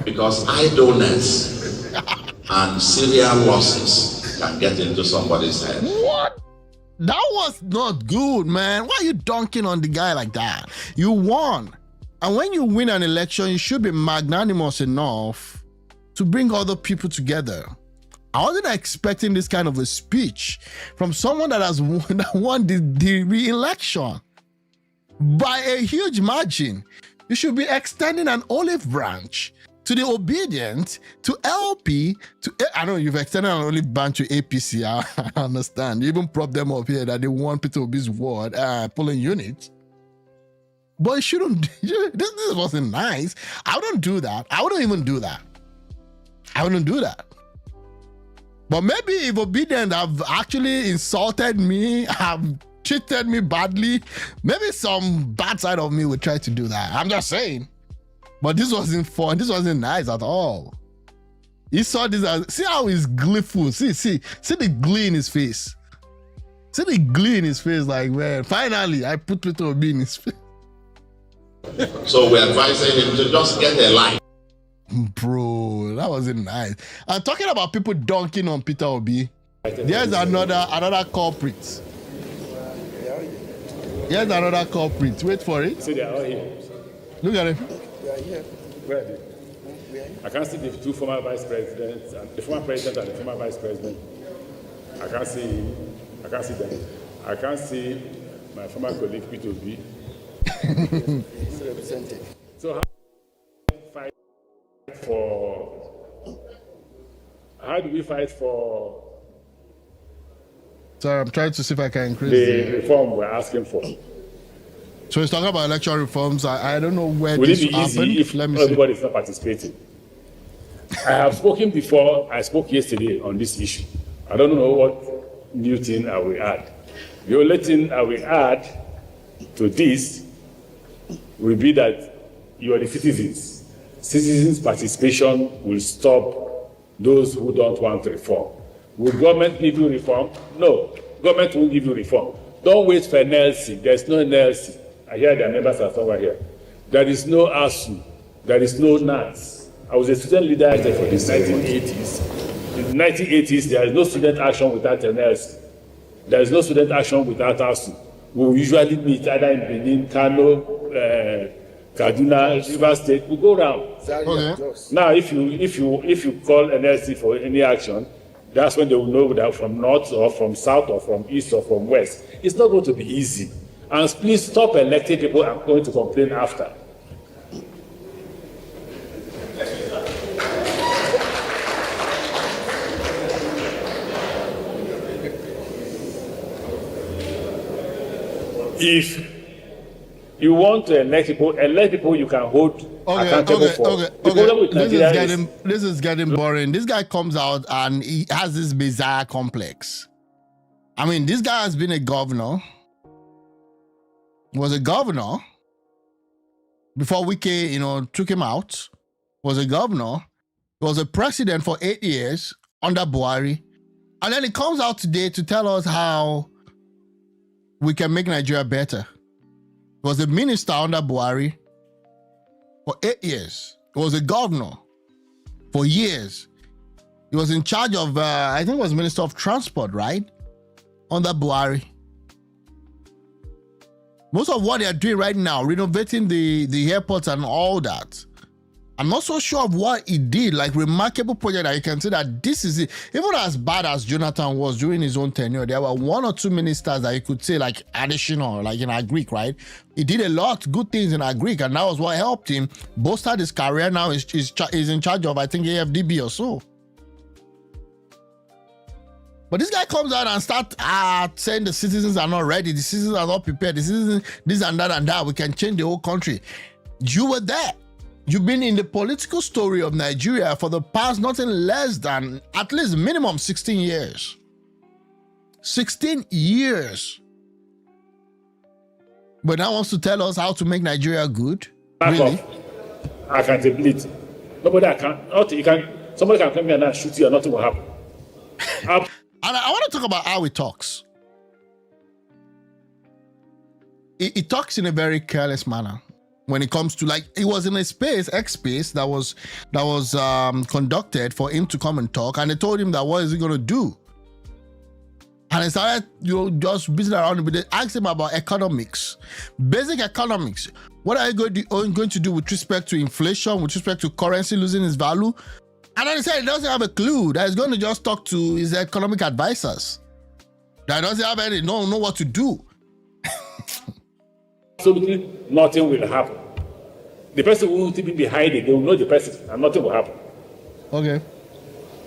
Because idleness and serial losses can get into somebody's head. What? That was not good, man. Why are you dunking on the guy like that? You won. And when you win an election, you should be magnanimous enough to bring other people together. I wasn't expecting this kind of a speech from someone that has won the re-election by a huge margin. You should be extending an olive branch to the Obidient, to LP, I know you've extended an olive branch to APC. I understand. You even prop them up here that they want Peter Obi's word, polling unit. But you shouldn't. This wasn't nice. I wouldn't do that. I wouldn't even do that. I wouldn't do that. But maybe if Obidient have actually insulted me, have treated me badly, maybe some bad side of me would try to do that. I'm just saying. But this wasn't fun. This wasn't nice at all. He saw this as, see how he's gleeful. See the glee in his face. See the glee in his face, like, man, finally I put Peter Obi in his face. So we're advising him to just get a life. Bro, that wasn't nice. I'm talking about people dunking on Peter Obi. There's another culprit. Here's another culprit. Wait for it. So they are all here. Look at it. Where are they? I can't see the two former vice presidents, the former president and the former vice president. I can't see him. I can't see them. I can't see my former colleague Peter Obi. So how do we fight for Sorry, I'm trying to see if I can increase the reform we're asking for? So he's talking about election reforms. I don't know where Will this it be happened. easy if Let me see. everybody is not participating? I have spoken before. I spoke yesterday on this issue. I don't know what new thing I will add. The only thing I will add to this will be that you are the citizens. Citizens' participation will stop those who don't want reform. Will government give you reform? No, government won't give you reform. Don't wait for NLC. There's no NLC. I hear their members are somewhere here. There is no ASU. There is no NAS. I was a student leader for the 1980s. In the 1980s, there is no student action without NLC. There is no student action without ASU. We usually meet either in Benin, Kano, Kaduna, Rivers State. We go around. Okay. Now, if you call NLC for any action, that's when they will know that from north or from south or from east or from west. It's not going to be easy. And please stop electing people and going to complain after. If you want to elect people you can hold accountable for. The problem with Nigeria This is getting boring. This guy comes out and he has this bizarre complex. I mean, this guy has been a governor. Was a governor before WIKE, took him out. Was a governor. Was a president for 8 years under Buhari. And then he comes out today to tell us how we can make Nigeria better. He was a minister under Buhari for 8 years. He was a governor for years. He was in charge of, I think it was Minister of Transport, right? Under Buhari. Most of what they are doing right now, renovating the airports and all that, I'm not so sure of what he did, like remarkable project that you can say that this is it. Even as bad as Jonathan was during his own tenure, there were one or two ministers that you could say like additional, like in Agric, right? He did a lot of good things in Agric, and that was what helped him bolster his career. Now he's in charge of, I think, AFDB or so. But this guy comes out and starts saying the citizens are not ready, the citizens are not prepared, the citizens, this and that, we can change the whole country. You were there. You've been in the political story of Nigeria for the past nothing less than at least minimum 16 years. 16 years. But now wants to tell us how to make Nigeria good? Really? Accountability. Somebody can come here and shoot you and nothing will happen. And I want to talk about how he talks. He talks in a very careless manner. When it comes to, like, it was in a X space that was conducted for him to come and talk, and they told him that what is he going to do? And he started, just busy around with it. Asked him about economics, basic economics. What are you going to do with respect to inflation, with respect to currency losing its value? And then he said he doesn't have a clue. That he's going to just talk to his economic advisors. That doesn't have any, know what to do. Absolutely nothing will happen. The person who will be behind it, they will know the person, and nothing will happen. Okay.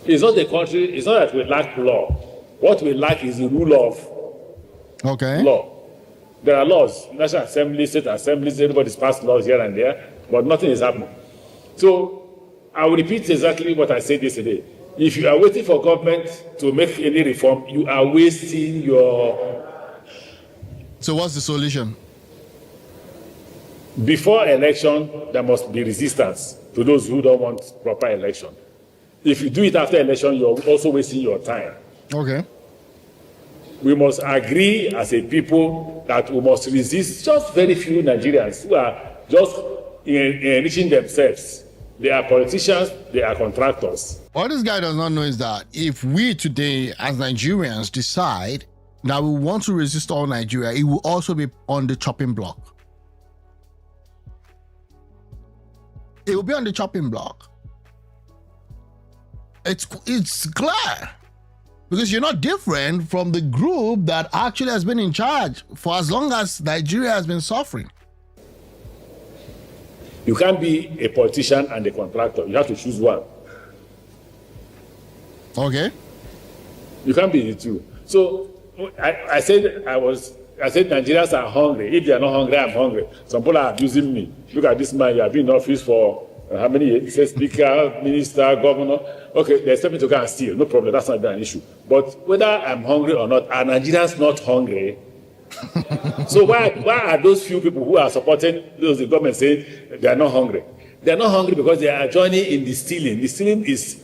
It's not the country, it's not that we lack law. What we lack is the rule of law. There are laws, National Assembly, State Assemblies, everybody's passed laws here and there, but nothing is happening. So I will repeat exactly what I said yesterday. If you are waiting for government to make any reform, you are wasting your... So what's the solution? Before election, there must be resistance to those who don't want proper election. If you do it after election, you're also wasting your time. Okay. We must agree as a people that we must resist just very few Nigerians who are just enriching themselves. They are politicians, they are contractors. What this guy does not know is that if we today as Nigerians decide that we want to resist all Nigeria, it will also be on the chopping block. It will be on the chopping block. It's clear. Because you're not different from the group that actually has been in charge for as long as Nigeria has been suffering. You can't be a politician and a contractor. You have to choose one. Okay. You can't be the two. So I said I was I said Nigerians are hungry. If they are not hungry, I'm hungry. Some people are abusing me. Look at this man. You have been in office for how many years? He says Speaker, Minister, Governor. Okay, they expect me to go and steal. No problem. That's not an issue. But whether I'm hungry or not, are Nigerians not hungry? So why are those few people who are supporting those the government saying they are not hungry? They are not hungry because they are joining in the stealing. The stealing is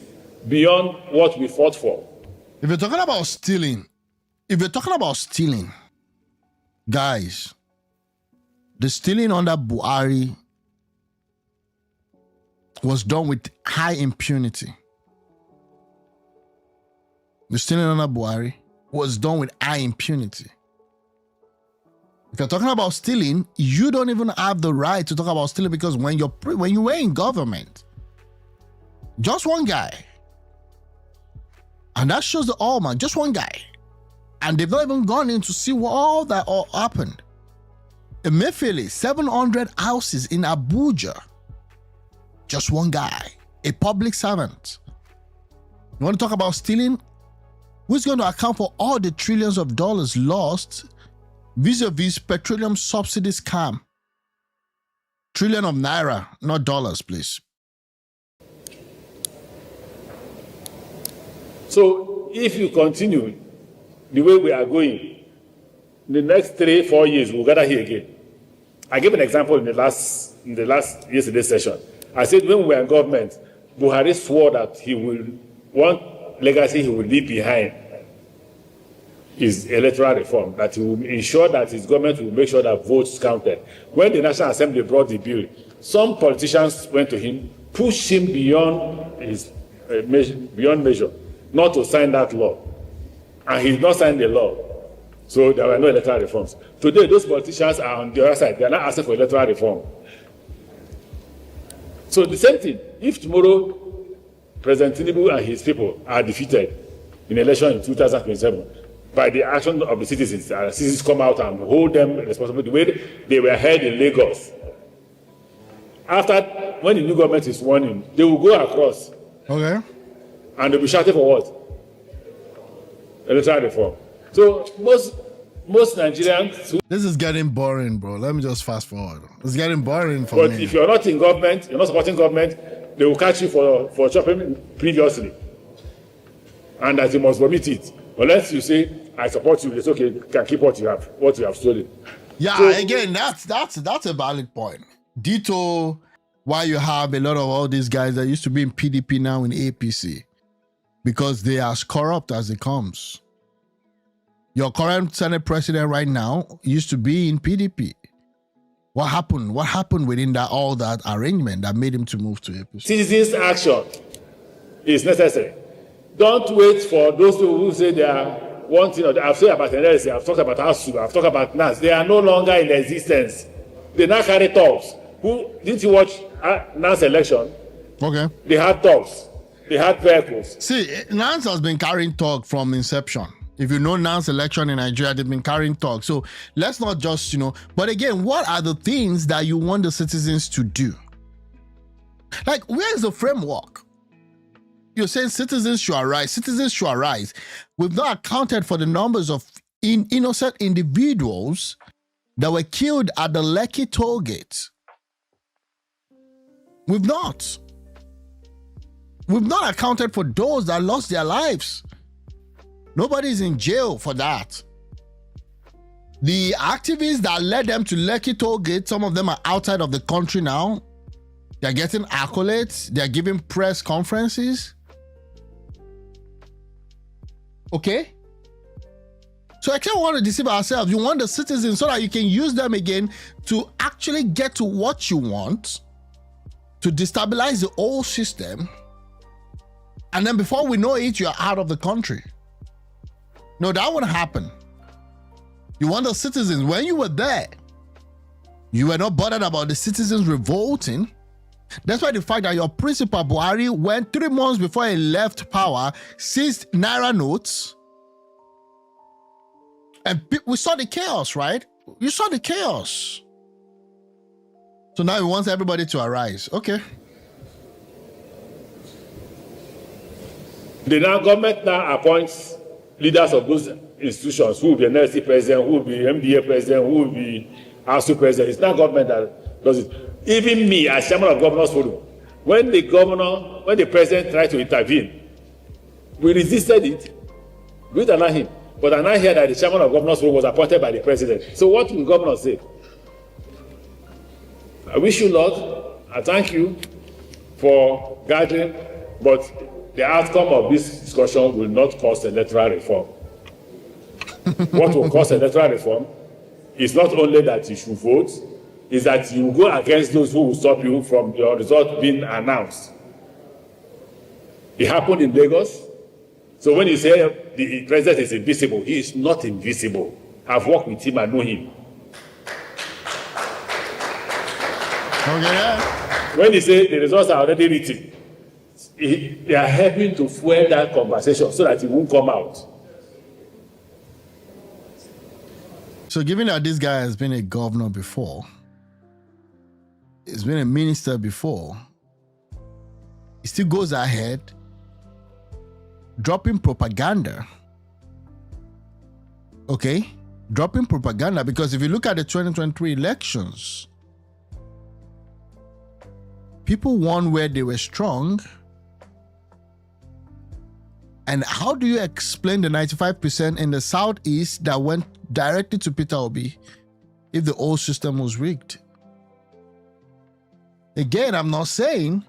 beyond what we fought for. If you're talking about stealing, guys, the stealing under Buhari was done with high impunity. The stealing under Buhari was done with high impunity. If you're talking about stealing, you don't even have the right to talk about stealing because when you were in government, just one guy, and that shows the man, just one guy, and they've not even gone in to see what all that happened. Emefiele, 700 houses in Abuja, just one guy, a public servant. You want to talk about stealing? Who's going to account for all the trillions of dollars lost vis-a-vis petroleum subsidy scam? Trillion of naira, not dollars, please. So if you continue the way we are going, in the next 3-4 years, we'll gather here again. I gave an example in the last yesterday's session. I said when we were in government, Buhari swore that he will, one legacy he will leave behind is electoral reform, that he will ensure that his government will make sure that votes counted. When the National Assembly brought the bill, some politicians went to him, pushed him beyond his beyond measure, not to sign that law. And he's not signed the law. So there were no electoral reforms. Today, those politicians are on the other side. They are not asking for electoral reform. So the same thing, if tomorrow President Tinubu and his people are defeated in election in 2027 by the action of the citizens come out and hold them responsible the way they were held in Lagos. After, when the new government is sworn in, they will go across. Okay. And they'll be shouting for what? Electoral reform. So most Nigerians. This is getting boring, bro. Let me just fast forward. It's getting boring for me. But if you're not in government, you're not supporting government, they will catch you for shopping previously. And that you must vomit it. Unless you say, I support you, it's okay, you can keep what you have stolen. Yeah, so, again, that's a valid point. Ditto why you have a lot of all these guys that used to be in PDP now in APC. Because they are as corrupt as it comes. Your current Senate president right now used to be in PDP. What happened? What happened within all that arrangement that made him to move to APC? Citizens' action is necessary. Don't wait for those who say they are wanting. I've said about NLC, I've talked about ASU, I've talked about NAS. They are no longer in existence. They now carry talks. Didn't you watch NAS election? Okay. They had talks. They had vehicles. See, NANS has been carrying talk from inception. If you know NANS election in Nigeria, they've been carrying talk. So let's not just, but again, what are the things that you want the citizens to do? Like, where's the framework? You're saying citizens should arise. Citizens should arise. We've not accounted for the numbers of innocent individuals that were killed at the Lekki toll gate. We've not. We've not accounted for those that lost their lives. Nobody's in jail for that. The activists that led them to Lekki toll gate, some of them are outside of the country now. They're getting accolades. They're giving press conferences. Okay? So I can't want to deceive ourselves. You want the citizens so that you can use them again to actually get to what you want, to destabilize the whole system. And then before we know it, you're out of the country. No, that wouldn't happen. You want the citizens, when you were there, you were not bothered about the citizens revolting. That's why the fact that your principal Buhari went 3 months before he left power, seized Naira notes. And we saw the chaos, right? You saw the chaos. So now he wants everybody to arise. Okay. The government now appoints leaders of those institutions, who will be NLC president, who will be MDA president, who will be ASU president. It's not government that does it. Even me, as chairman of Governors Forum, when the president tried to intervene, we resisted it. We didn't allow him. But I now hear that the chairman of Governors Forum was appointed by the president. So what will governors say? I wish you luck. I thank you for gathering, but the outcome of this discussion will not cause electoral reform. What will cause electoral reform is not only that you should vote, is that you go against those who will stop you from your result being announced. It happened in Lagos. So when you say the president is invisible, he is not invisible. I've worked with him, I know him. Okay. When you say the results are already written, they are helping to fuel that conversation so that it won't come out. So given that this guy has been a governor before, he's been a minister before, he still goes ahead dropping propaganda. Okay? Dropping propaganda, because if you look at the 2023 elections, people won where they were strong. And how do you explain the 95% in the Southeast that went directly to Peter Obi if the old system was rigged? Again, I'm not saying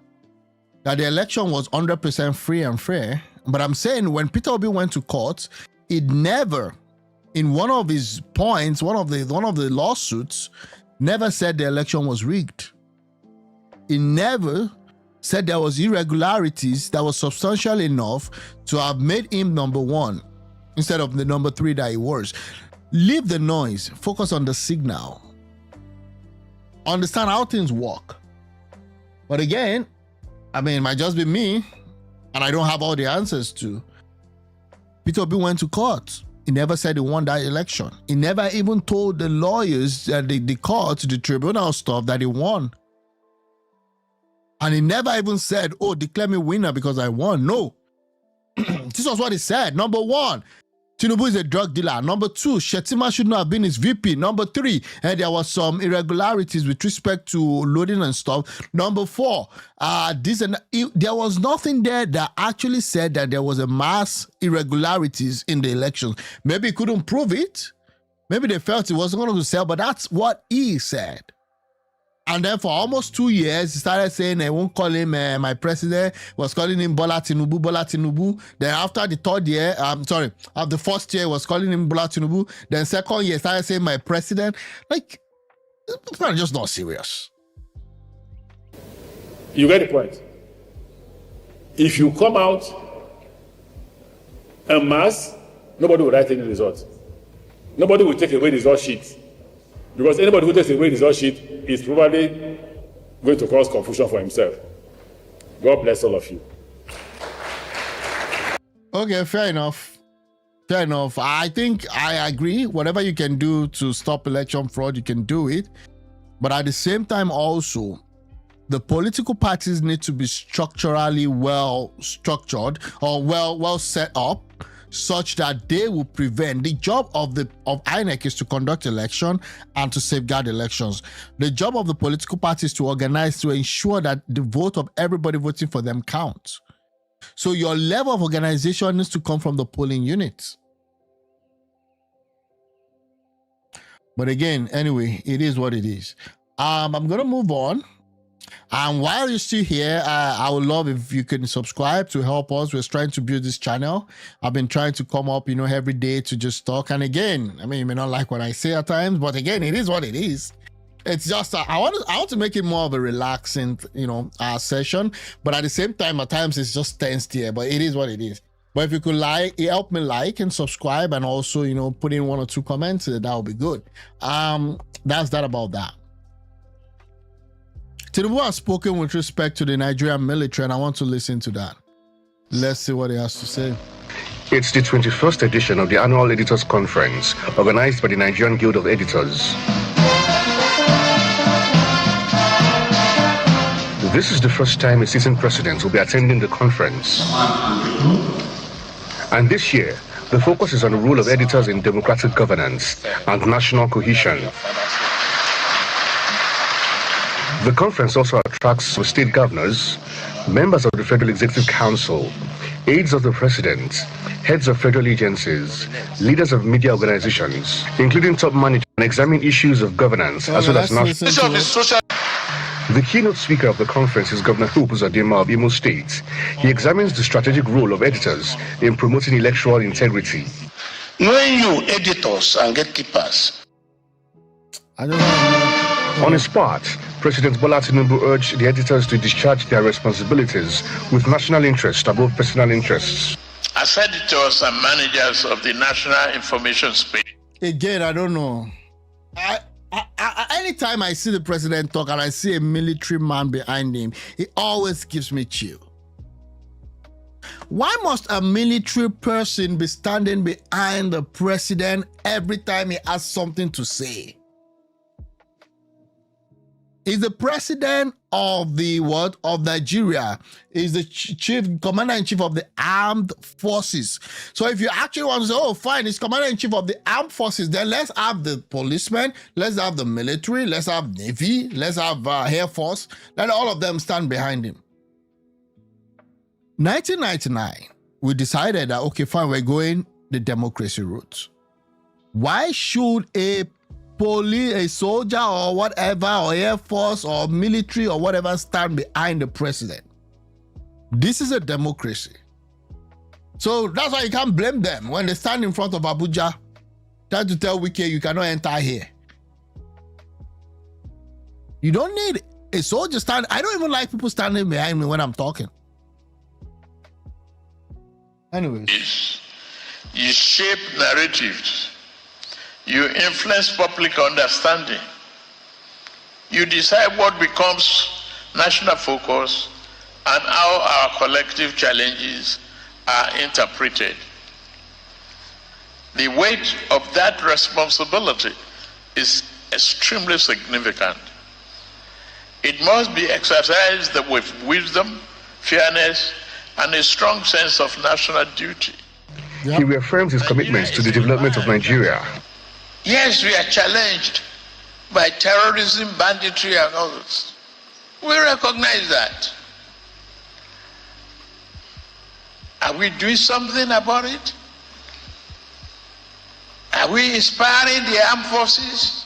that the election was 100% free and fair, but I'm saying when Peter Obi went to court, it never, in one of his points, one of the lawsuits, never said the election was rigged. It never said there was irregularities that was substantial enough to have made him number one instead of the number 3 that he was. Leave the noise, focus on the signal. Understand how things work. But again, I mean, it might just be me, and I don't have all the answers to. Peter Obi went to court. He never said he won that election. He never even told the lawyers, the court, the tribunal stuff, that he won. And he never even said, oh, declare me winner because I won. No. This was what he said. Number 1, Tinubu is a drug dealer. Number 2, Shettima should not have been his VP. Number 3, there was some irregularities with respect to loading and stuff. Number 4, there was nothing there that actually said that there was a mass irregularities in the elections. Maybe he couldn't prove it. Maybe they felt it wasn't going to sell, but that's what he said. And then for almost 2 years, he started saying they won't call him my president, was calling him Bola Tinubu, Bola Tinubu. Then after the 3rd year, after the 1st year, was calling him Bola Tinubu. Then 2nd year, started saying my president. Like, it's just not serious. You get the point. If you come out en masse, nobody will write any results. Nobody will take away the result sheet. Because anybody who takes away the result sheet is probably going to cause confusion for himself. God bless all of you. Okay, fair enough. Fair enough. I think I agree. Whatever you can do to stop election fraud, you can do it. But at the same time also, the political parties need to be structurally well structured or well set up, such that they will prevent. The job of INEC is to conduct election and to safeguard elections. The job of the political parties is to organize to ensure that the vote of everybody voting for them counts. So your level of organization needs to come from the polling units. But again, anyway, it is what it is. I'm going to move on. And while you're still here, I would love if you can subscribe to help us. We're trying to build this channel. I've been trying to come up, every day to just talk. And again, I mean, you may not like what I say at times, but again, it is what it is. It's just, I want to make it more of a relaxing, session. But at the same time, at times it's just tensed here, but it is what it is. But if you could help me like and subscribe and also, put in 1 or 2 comments, that would be good. That's that about that. Tinubu has spoken with respect to the Nigerian military, and I want to listen to that. Let's see what he has to say. It's the 21st edition of the Annual Editors Conference, organized by the Nigerian Guild of Editors. This is the first time a sitting president will be attending the conference. And this year, The focus is on the role of editors in democratic governance and national cohesion. The conference also attracts state governors, members of the Federal Executive Council, aides of the President, heads of federal agencies, leaders of media organizations, including top managers, and examine issues of governance as well as national. The keynote speaker of the conference is Governor Hope Uzodimma of Imo State. He examines the strategic role of editors in promoting electoral integrity. Knowing you, editors and gatekeepers. On his part, President Bola Tinubu urged the editors to discharge their responsibilities with national interest above personal interests. As editors and managers of the national information space. Again, I don't know. Anytime I see the president talk and I see a military man behind him, it always gives me chill. Why must a military person be standing behind the president every time he has something to say? Is the president of the what? Of Nigeria is the commander-in-chief of the armed forces. So if you actually want to say, oh, fine, he's commander-in-chief of the armed forces, then let's have the policemen, let's have the military, let's have Navy, let's have Air Force, let all of them stand behind him. 1999, we decided that, okay, fine, we're going the democracy route. Why should a police, a soldier or whatever, or Air Force or military or whatever stand behind the president? This is a democracy. So that's why you can't blame them when they stand in front of Abuja trying to tell WIKE you cannot enter here. You don't need a soldier stand. I don't even like people standing behind me when I'm talking. Anyways. You shape narratives. You influence public understanding. You decide what becomes national focus and how our collective challenges are interpreted. The weight of that responsibility is extremely significant. It must be exercised with wisdom, fairness, and a strong sense of national duty. He reaffirms his commitments to the development of Nigeria. Yes, we are challenged by terrorism, banditry, and others. We recognize that. Are we doing something about it? Are we inspiring the armed forces?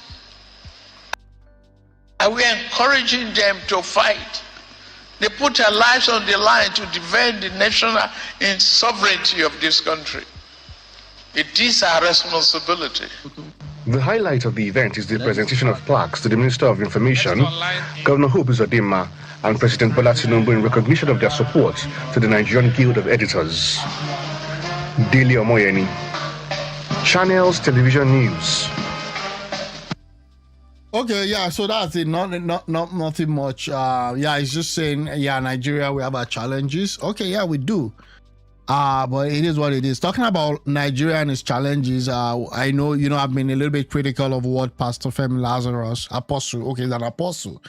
Are we encouraging them to fight? They put their lives on the line to defend the national sovereignty of this country. It is our responsibility. The highlight of the event is the presentation of plaques to the Minister of Information, Governor Hope Uzodimma, and President Bola Tinubu in recognition of their support to the Nigerian Guild of Editors. Daily Omoyeni, Channels Television News. Okay, yeah, so that's it. Nothing much. Yeah, it's just saying, yeah, Nigeria, we have our challenges. Okay, yeah, we do. But it is what it is. Talking about Nigeria and its challenges, I know, I've been a little bit critical of what Pastor Femi Lazarus, apostle, okay, he's an apostle.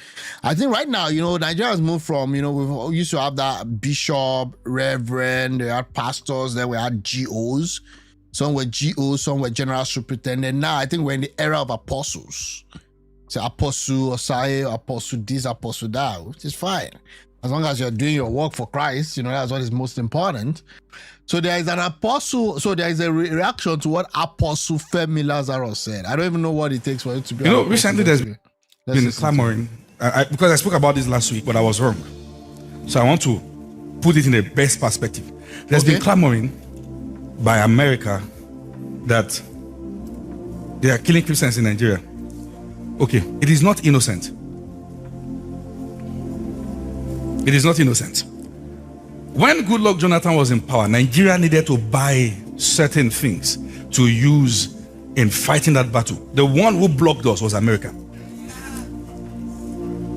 I think right now, Nigeria has moved from, we used to have that bishop, reverend, they had pastors, then we had GOs. Some were GOs, some were general superintendent. Now I think we're in the era of apostles. So apostle, Osai, apostle this, apostle that, which is fine. As long as you're doing your work for Christ, that's what is most important. So there is an apostle, so there is a reaction to what Apostle Femi Lazarus said. I don't even know what it takes for it to be. Recently there's been clamoring, because I spoke about this last week, but I was wrong. So I want to put it in the best perspective. There's been clamoring by America that they are killing Christians in Nigeria. Okay, it is not innocent. It is not innocent. When Goodluck Jonathan was in power, Nigeria needed to buy certain things to use in fighting that battle. The one who blocked us was America.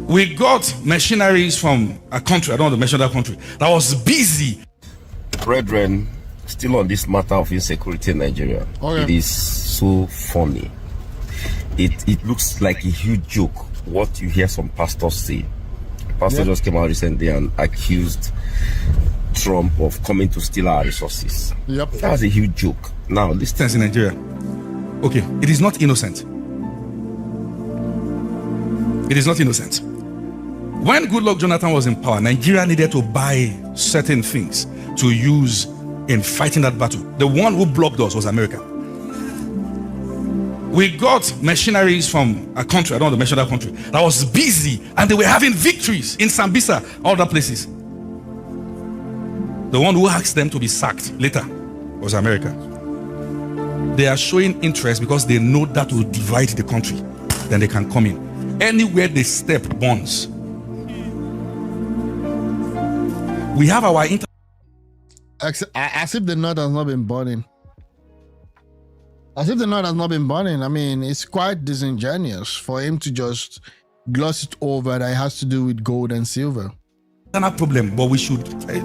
We got machineries from a country, I don't want to mention that country, that was busy. Brethren, still on this matter of insecurity in Nigeria, It is so funny. It looks like a huge joke what you hear some pastors say. Pastor just came out recently and accused Trump of coming to steal our resources. Yep. That was a huge joke. Now, this things in Nigeria. Okay, it is not innocent. It is not innocent. When Goodluck Jonathan was in power, Nigeria needed to buy certain things to use in fighting that battle. The one who blocked us was America. We got machineries from a country, I don't want to mention that country, that was busy and they were having victories in Sambisa, other places. The one who asked them to be sacked later was America. They are showing interest because they know that will divide the country. Then they can come in. Anywhere they step, bonds. We have our as if the North has not been burning. As if the North has not been burning. I mean, it's quite disingenuous for him to just gloss it over that it has to do with gold and silver. It's not a problem, but we should. Hey,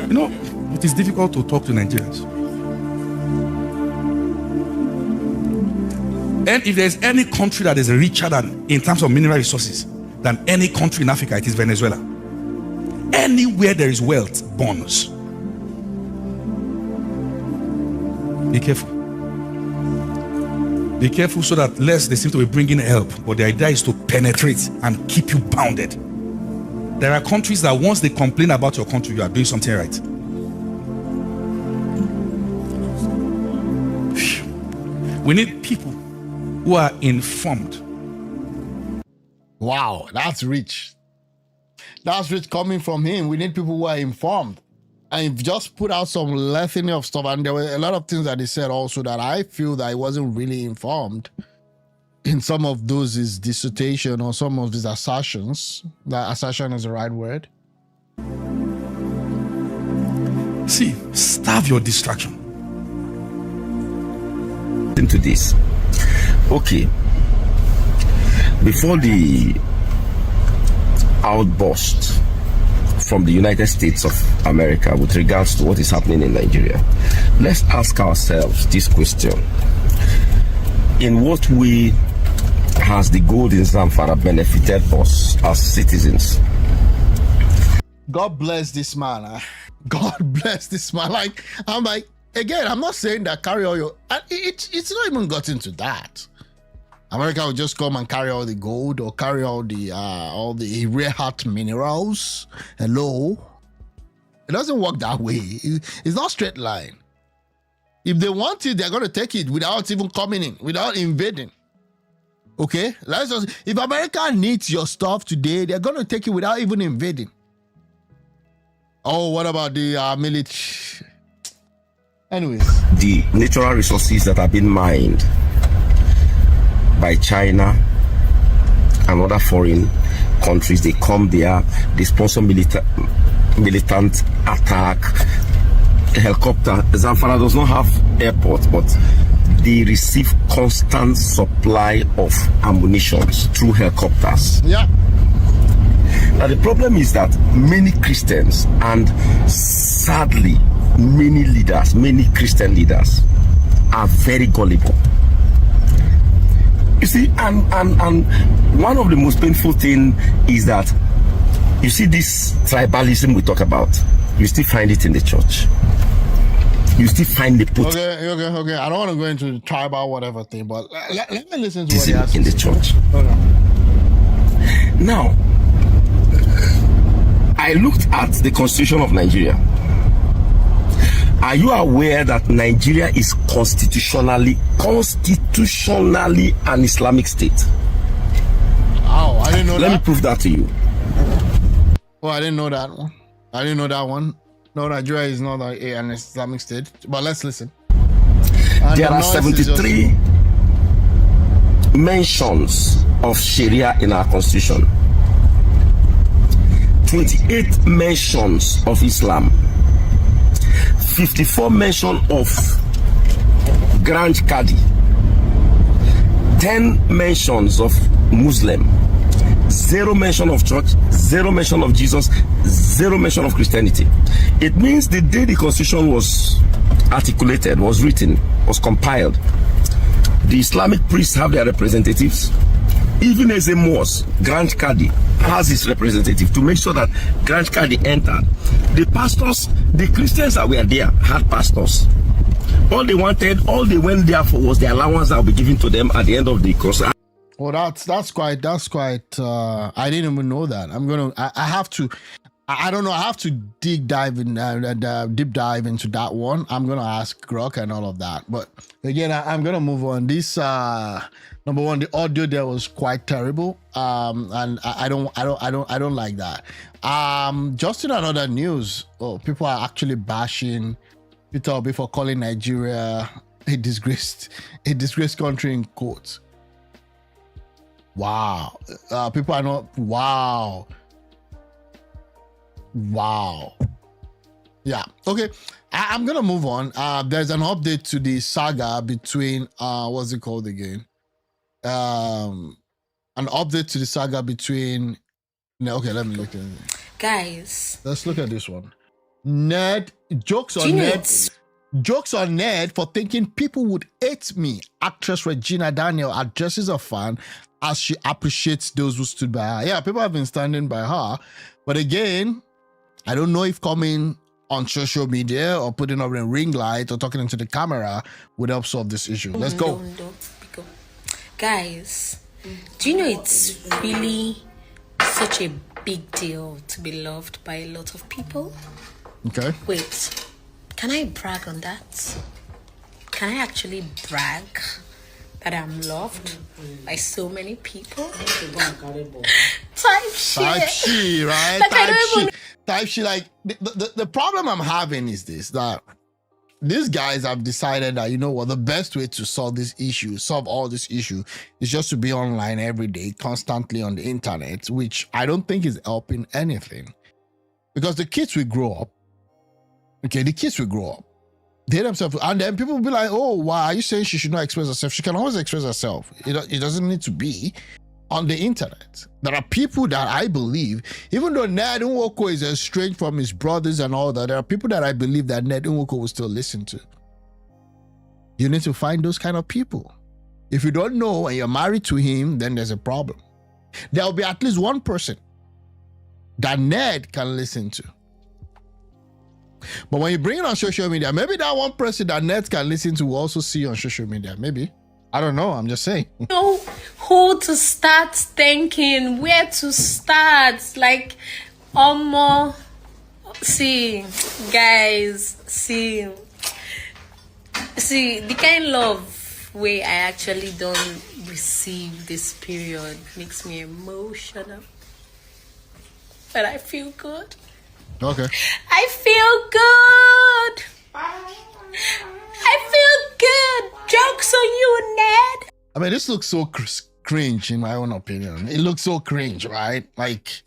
you know, it is difficult to talk to Nigerians. And if there's any country that is richer than, in terms of mineral resources, than any country in Africa, it is Venezuela. Anywhere there is wealth, bonds. Be careful. Be careful so that less they seem to be bringing help, but the idea is to penetrate and keep you bounded. There are countries that once they complain about your country, you are doing something right. We need people who are informed. Wow, that's rich. That's rich coming from him. We need people who are informed. And just put out some litany of stuff. And there were a lot of things that he said also that I feel that he wasn't really informed in some of those his dissertation or some of his assertions. That assertion is the right word. See, starve your distraction. Into this. Okay. Before the outburst from the United States of America with regards to what is happening in Nigeria, let's ask ourselves this question. In what way has the gold in Zamfara benefited us as citizens? God bless this man. God bless this man. Like, I'm like, again, I'm not saying that carry all your, it's not even gotten to that. America will just come and carry all the gold or carry all the rare earth minerals. Hello? It doesn't work that way. It's not straight line. If they want it, they're going to take it without even coming in, without invading. Okay? Let's just, if America needs your stuff today, they're going to take it without even invading. Oh, what about the military? Anyways. The natural resources that have been mined by China and other foreign countries, they come there, they sponsor militant attack, helicopter. Zamfara does not have airport, but they receive constant supply of ammunition through helicopters. Yeah. Now the problem is that many Christians and sadly many leaders, many Christian leaders are very gullible. You see, and one of the most painful things is that you see this tribalism we talk about, you still find it in the church. You still find the put. Okay. I don't want to go into the tribal whatever thing, but let me listen to what he has in the church. Okay. Now, I looked at the Constitution of Nigeria. Are you aware that Nigeria is constitutionally an Islamic state? Oh, I didn't know that. Let me prove that to you. Oh, I didn't know that one. I didn't know that one. No, Nigeria is not an Islamic state. But let's listen. There are 73 mentions of Sharia in our constitution. 28 mentions of Islam. 54 mention of Grand Qadi, 10 mentions of Muslim, 0 mention of church, 0 mention of Jesus, 0 mention of Christianity. It means the day the constitution was articulated, was written, was compiled, the Islamic priests have their representatives, Even as a mosque, Grand Cadi has his representative to make sure that Grand Cadi entered. The pastors, the Christians that were there had pastors. All they wanted, all they went there for was the allowance that will be given to them at the end of the course. Well, that's quite. I didn't even know that. I have to. I don't know. I have to deep dive into that one. I'm gonna ask Grok and all of that. But again, I'm gonna move on. This number one, the audio there was quite terrible. And I don't like that. Just in another news, people are actually bashing Peter Obi for calling Nigeria a disgraced country in quotes. Wow. People are not. Wow. Yeah. Okay. I'm gonna move on. There's an update to the saga between what's it called again? An update to the saga between. No, okay, let me look at it. Guys, let's look at this one. NED jokes on NED. Jokes on NED for thinking people would hate me. Actress Regina Daniel addresses a fan as she appreciates those who stood by her. Yeah, people have been standing by her. But again, I don't know if coming on social media or putting up a ring light or talking into the camera would help solve this issue. Let's go. Guys, do you know it's really such a big deal to be loved by a lot of people? Okay. Wait, can I brag on that? Can I actually brag that I'm loved by so many people? Type shit, right? Like Type shit. Like the problem I'm having is this, that these guys have decided that, you know what, the best way to solve all this issue is just to be online every day, constantly on the internet, which I don't think is helping anything. Because the kids will grow up. Okay, the kids will grow up. They themselves, and then people will be like, oh, why are you saying she should not express herself? She can always express herself. It doesn't need to be on the internet. There are people that I believe, even though NED NWOKO is estranged from his brothers and all that, there are people that I believe that NED NWOKO will still listen to. You need to find those kind of people. If you don't know and you're married to him, then there's a problem. There will be at least one person that NED can listen to. But when you bring it on social media, maybe that one person that NED can listen to will also see you on social media. Maybe. I don't know. I'm just saying. Know who to start thanking, where to start. Like, see, guys, see, the kind of love way I actually don't receive this period makes me emotional. But I feel good. Okay. I feel good. I feel good. Jokes on you, Ned. I mean, this looks so cringe in my own opinion. It looks so cringe, right? Like,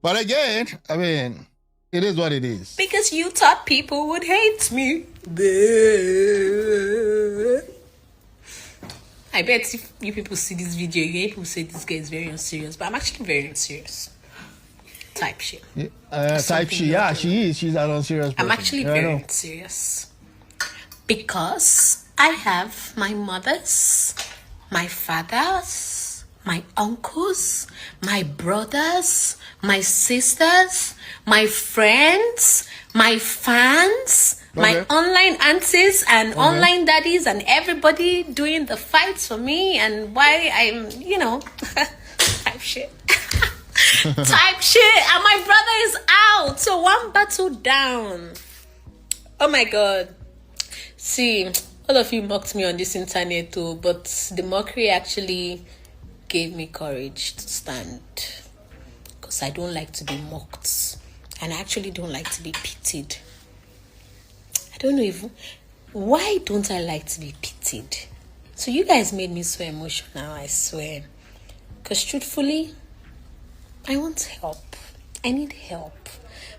but again, I mean, it is what it is. Because you thought people would hate me. I bet if you people see this video, you people say this guy is very unserious, but I'm actually very unserious. Type shit. Type shit. Yeah, she is. She's an unserious person. I'm actually very serious. Because I have my mothers, my fathers, my uncles, my brothers, my sisters, my friends, my fans, my online aunties and online daddies and everybody doing the fights for me and why I'm, type shit. Type shit. And my brother is out. So one battle down. Oh my God. See, all of you mocked me on this internet too, but the mockery actually gave me courage to stand. Because I don't like to be mocked. And I actually don't like to be pitied. I don't know even... Why don't I like to be pitied? So you guys made me so emotional, I swear. Because truthfully, I want help. I need help.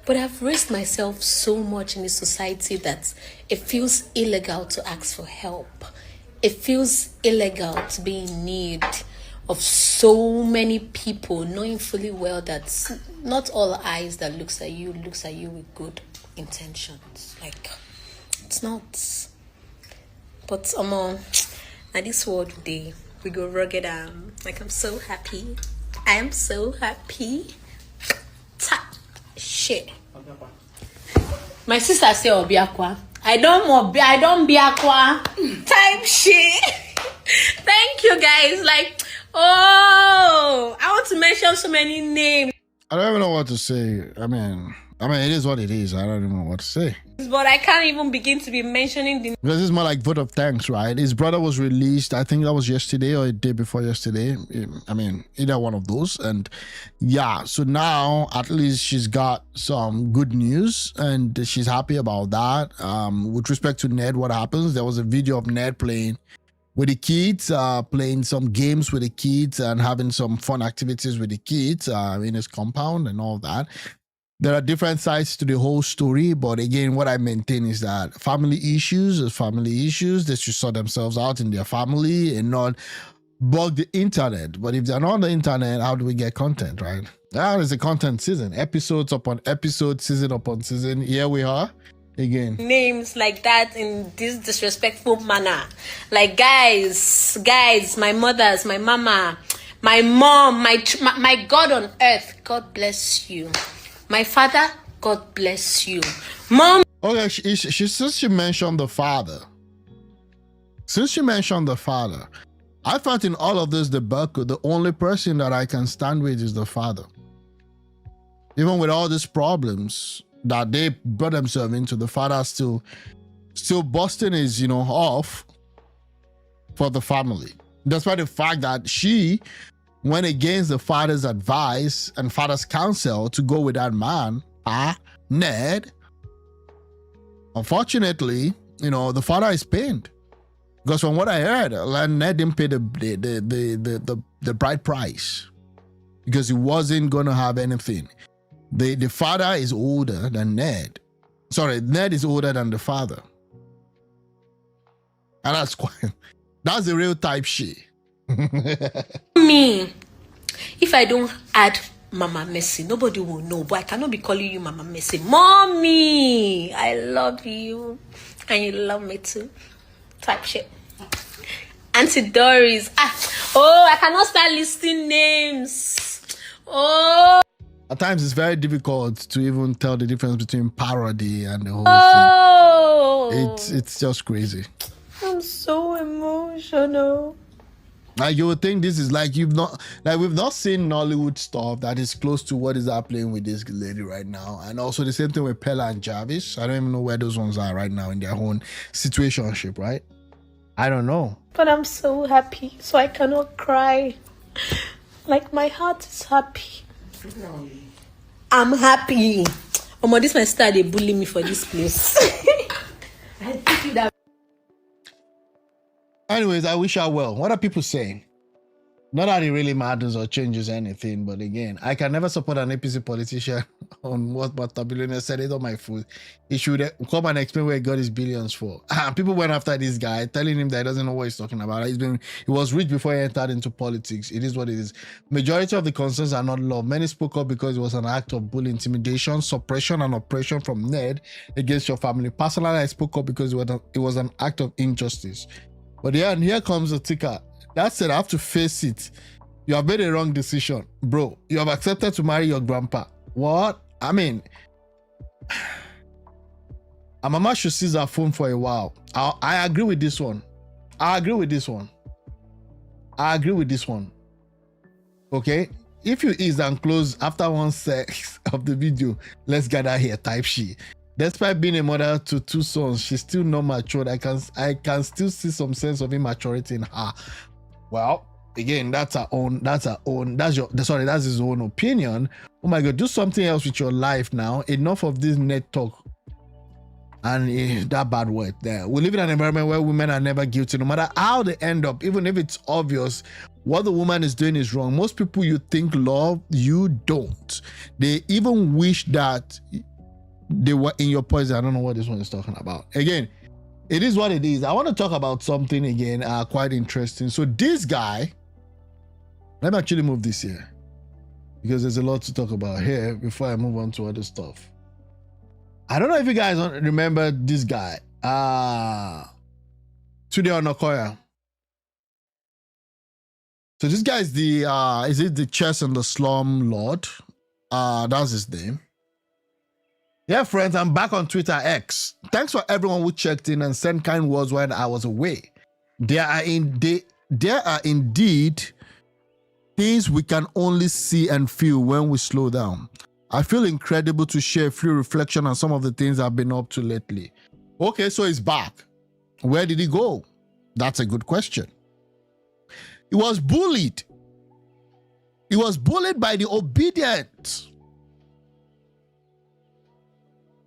But I've raised myself so much in this society that it feels illegal to ask for help. It feels illegal to be in need of so many people, knowing fully well that not all eyes that looks at you with good intentions. Like, it's not. But at this world day, we go rugged. Like, I'm so happy. I am so happy. Shit. My sister say Obiakwa. I don't biakwa. Type shit. Thank you guys. Like, oh, I want to mention so many names. I don't even know what to say. I mean, it is what it is. I don't even know what to say. But I can't even begin to be mentioning the... Because it's more like vote of thanks, right? His brother was released, I think that was yesterday or a day before yesterday. I mean, either one of those. And yeah, so now at least she's got some good news and she's happy about that. With respect to Ned, what happens? There was a video of Ned playing with the kids, playing some games with the kids and having some fun activities with the kids in his compound and all that. There are different sides to the whole story, but again, what I maintain is that family issues is family issues. They should sort themselves out in their family and not bug the internet. But if they're not on the internet, how do we get content, right? That is a content season, episodes upon episode, season upon season. Here we are again. Names like that in this disrespectful manner. Like, guys, my mothers, my mama, my mom, my God on earth, God bless you. My father, God bless you. Mom. Okay, since she mentioned the father, I thought in all of this debacle, the only person that I can stand with is the father. Even with all these problems that they brought themselves into, the father still busting his, off for the family. Despite the fact that she went against the father's advice and father's counsel to go with that man, Ned. Unfortunately, the father is pained. Because from what I heard, Ned didn't pay the bride price because he wasn't going to have anything. The father is older than Ned. Sorry, Ned is older than the father. And that's the real type shit. Me, if I don't add Mama Messi, nobody will know, but I cannot be calling you Mama Messi. Mommy, I love you and you love me too. Type shit. Auntie Doris. I cannot start listing names. At times it's very difficult to even tell the difference between parody and the whole thing. It's just crazy. I'm so emotional. Like, you would think this is we've not seen Nollywood stuff that is close to what is happening with this lady right now. And also the same thing with Pella and Jarvis. I don't even know where those ones are right now in their own situationship, right? I don't know. But I'm so happy, so I cannot cry. Like, my heart is happy. I'm happy. This my star, they bully me for this place. I think you that. Anyways, I wish her well. What are people saying? Not that it really matters or changes anything, but again, I can never support an APC politician on what Billionaire said it on my food. He should come and explain where he got his billions for. People went after this guy, telling him that he doesn't know what he's talking about. He was rich before he entered into politics. It is what it is. Majority of the concerns are not love. Many spoke up because it was an act of bullying, intimidation, suppression, and oppression from Ned against your family. Personally, I spoke up because it was an act of injustice. But yeah, and here comes the ticker. That said, I have to face it. You have made a wrong decision. Bro, you have accepted to marry your grandpa. What? I mean, a mama should seize her phone for a while. I agree with this one. Okay? If you ease and close after one sex of the video, let's gather here type shit. Despite being a mother to two sons, she's still not matured. I can still see some sense of immaturity in her. Well, again, that's his own opinion. Oh my God, do something else with your life now. Enough of this net talk and that bad word there. We live in an environment where women are never guilty, no matter how they end up, even if it's obvious what the woman is doing is wrong. Most people you think love, you don't. They even wish that they were in your poison. I don't know what this one is talking about. Again, it is what it is. I want to talk about something again, quite interesting. So this guy, let me actually move this here because there's a lot to talk about here before I move on to other stuff. I don't know if you guys remember this guy, Tunde Onakoya. So this guy is the chess and the slum lord? That's his name. Yeah, friends, I'm back on Twitter X. Thanks for everyone who checked in and sent kind words when I was away. There are indeed things we can only see and feel when we slow down. I feel incredible to share a few reflections on some of the things I've been up to lately. Okay, so he's back. Where did he go? That's a good question. He was bullied. He was bullied by the Obidient.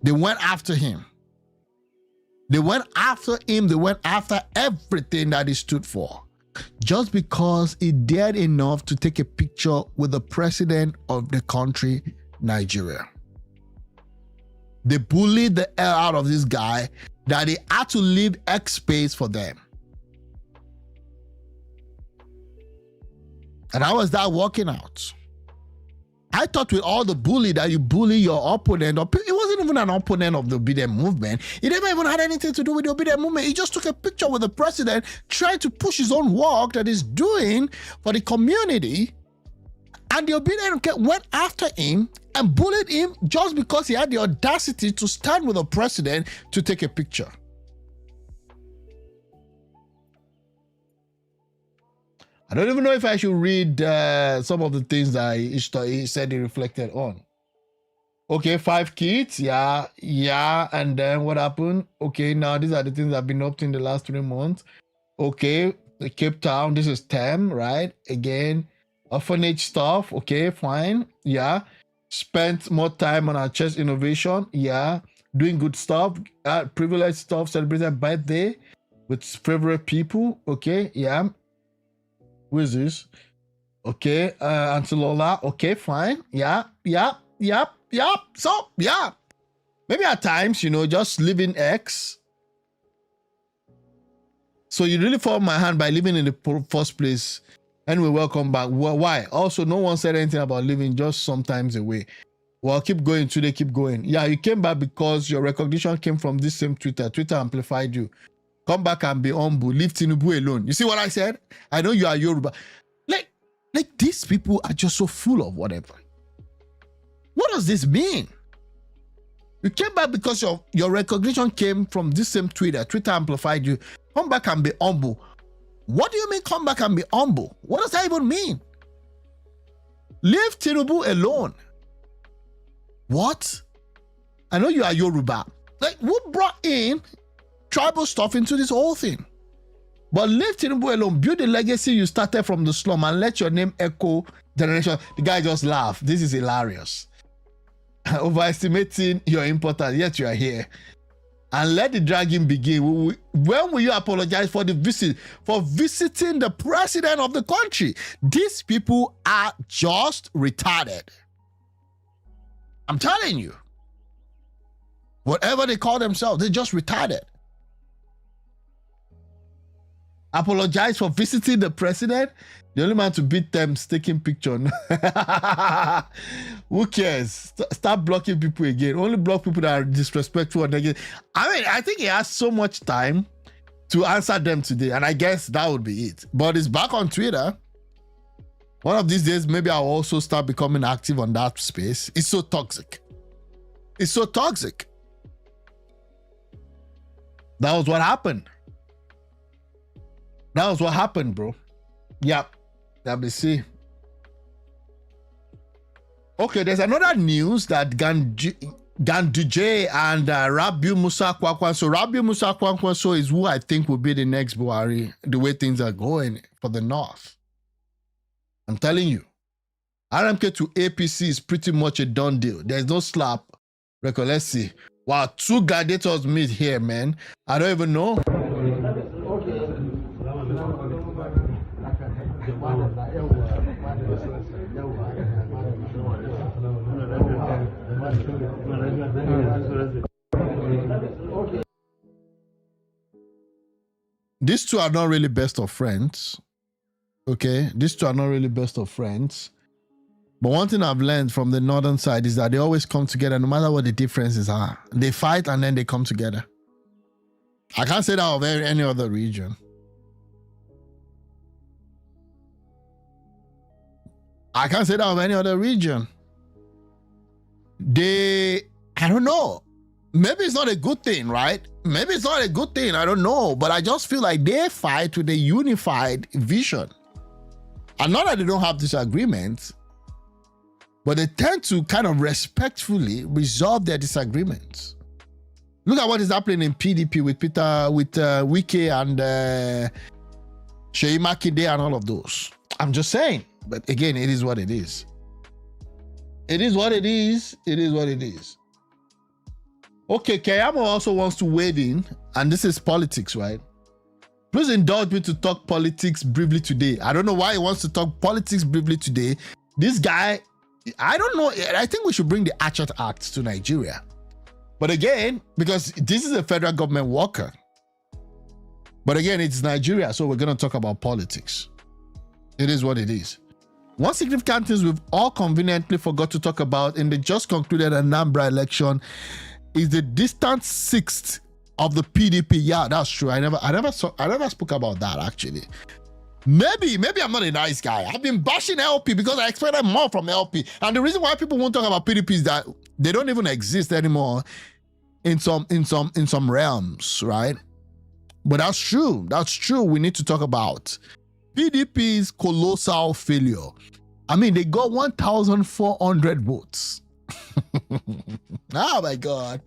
They went after him. They went after him. They went after everything that he stood for. Just because he dared enough to take a picture with the president of the country, Nigeria. They bullied the hell out of this guy that he had to leave X space for them. And how was that working out? I thought with all the bully that you bully your opponent, or it wasn't even an opponent of the Obidient movement. It never even had anything to do with the Obidient movement. He just took a picture with the president, trying to push his own work that he's doing for the community. And the Obidient went after him and bullied him just because he had the audacity to stand with the president to take a picture. I don't even know if I should read some of the things that he said he reflected on. Okay, 5 kids, yeah, and then what happened? Okay, now these are the things I've been up to in the last 3 months. Okay, the Cape Town, this is 10, right? Again, orphanage stuff, okay, fine, yeah. Spent more time on our chess innovation, yeah. Doing good stuff, privileged stuff, celebrating birthday with favorite people, okay, yeah. Who is this? Okay, Auntie Lola. Okay, fine. Yeah. So, yeah. Maybe at times, just leaving X. So you really forced my hand by leaving in the first place. Anyway, welcome back. Why? Also, no one said anything about leaving just sometimes away. Well, keep going today, keep going. Yeah, you came back because your recognition came from this same Twitter. Twitter amplified you. Come back and be humble. Leave Tinubu alone. You see what I said? I know you are Yoruba. Like these people are just so full of whatever. What does this mean? You came back because your recognition came from this same Twitter. Twitter amplified you. Come back and be humble. What do you mean come back and be humble? What does that even mean? Leave Tinubu alone. What? I know you are Yoruba. Like, who brought in tribal stuff into this whole thing? But leave Tinubu alone. Build the legacy you started from the slum and let your name echo generation. The guy just laughed. This is hilarious. Overestimating your importance, yet you are here. And let the dragging begin. When will you apologize for the visit, for visiting the president of the country? These people are just retarded. I'm telling you. Whatever they call themselves, they're just retarded. Apologize for visiting the president? The only man to beat them is taking picture. Who cares? Start blocking people again. Only block people that are disrespectful and negative. I mean, I think he has so much time to answer them today, and I guess that would be it. But it's back on Twitter. One of these days, maybe I'll also start becoming active on that space. It's so toxic. It's so toxic. That was what happened. That was what happened, bro. Yep. WC. Okay, there's another news that Ganduje and Rabiu Musa Kwankwaso. Rabiu Musa Kwankwaso is who I think will be the next Buhari, the way things are going for the North. I'm telling you. RMK to APC is pretty much a done deal. There's no slap record. Let's see. Wow, 2 gladiators meet here, man. I don't even know. These two are not really best of friends. Okay, these two are not really best of friends. But one thing I've learned from the northern side is that they always come together no matter what the differences are. They fight and then they come together. I can't say that of any other region. I can't say that of any other region. I don't know. Maybe it's not a good thing, right? Maybe it's not a good thing. I don't know. But I just feel like they fight with a unified vision. And not that they don't have disagreements, but they tend to kind of respectfully resolve their disagreements. Look at what is happening in PDP with WIKE and Sheyi Makinde and all of those. I'm just saying. But again, it is what it is. It is what it is. It is what it is. Okay, Kayamo also wants to wade in, and this is politics, right? Please indulge me to talk politics briefly today. I don't know why he wants to talk politics briefly today. This guy, I don't know. I think we should bring the Hatchet Act to Nigeria. But again, because this is a federal government worker. But again, it's Nigeria, so we're going to talk about politics. It is what it is. One significant thing we've all conveniently forgot to talk about in the just concluded ANAMBRA election is the distant sixth of the PDP. Yeah, that's true. I never spoke about that actually. Maybe I'm not a nice guy. I've been bashing LP because I expected more from LP. And the reason why people won't talk about PDP is that they don't even exist anymore in some realms, right? But that's true. That's true. We need to talk about PDP's colossal failure. I mean, they got 1,400 votes. Oh my God.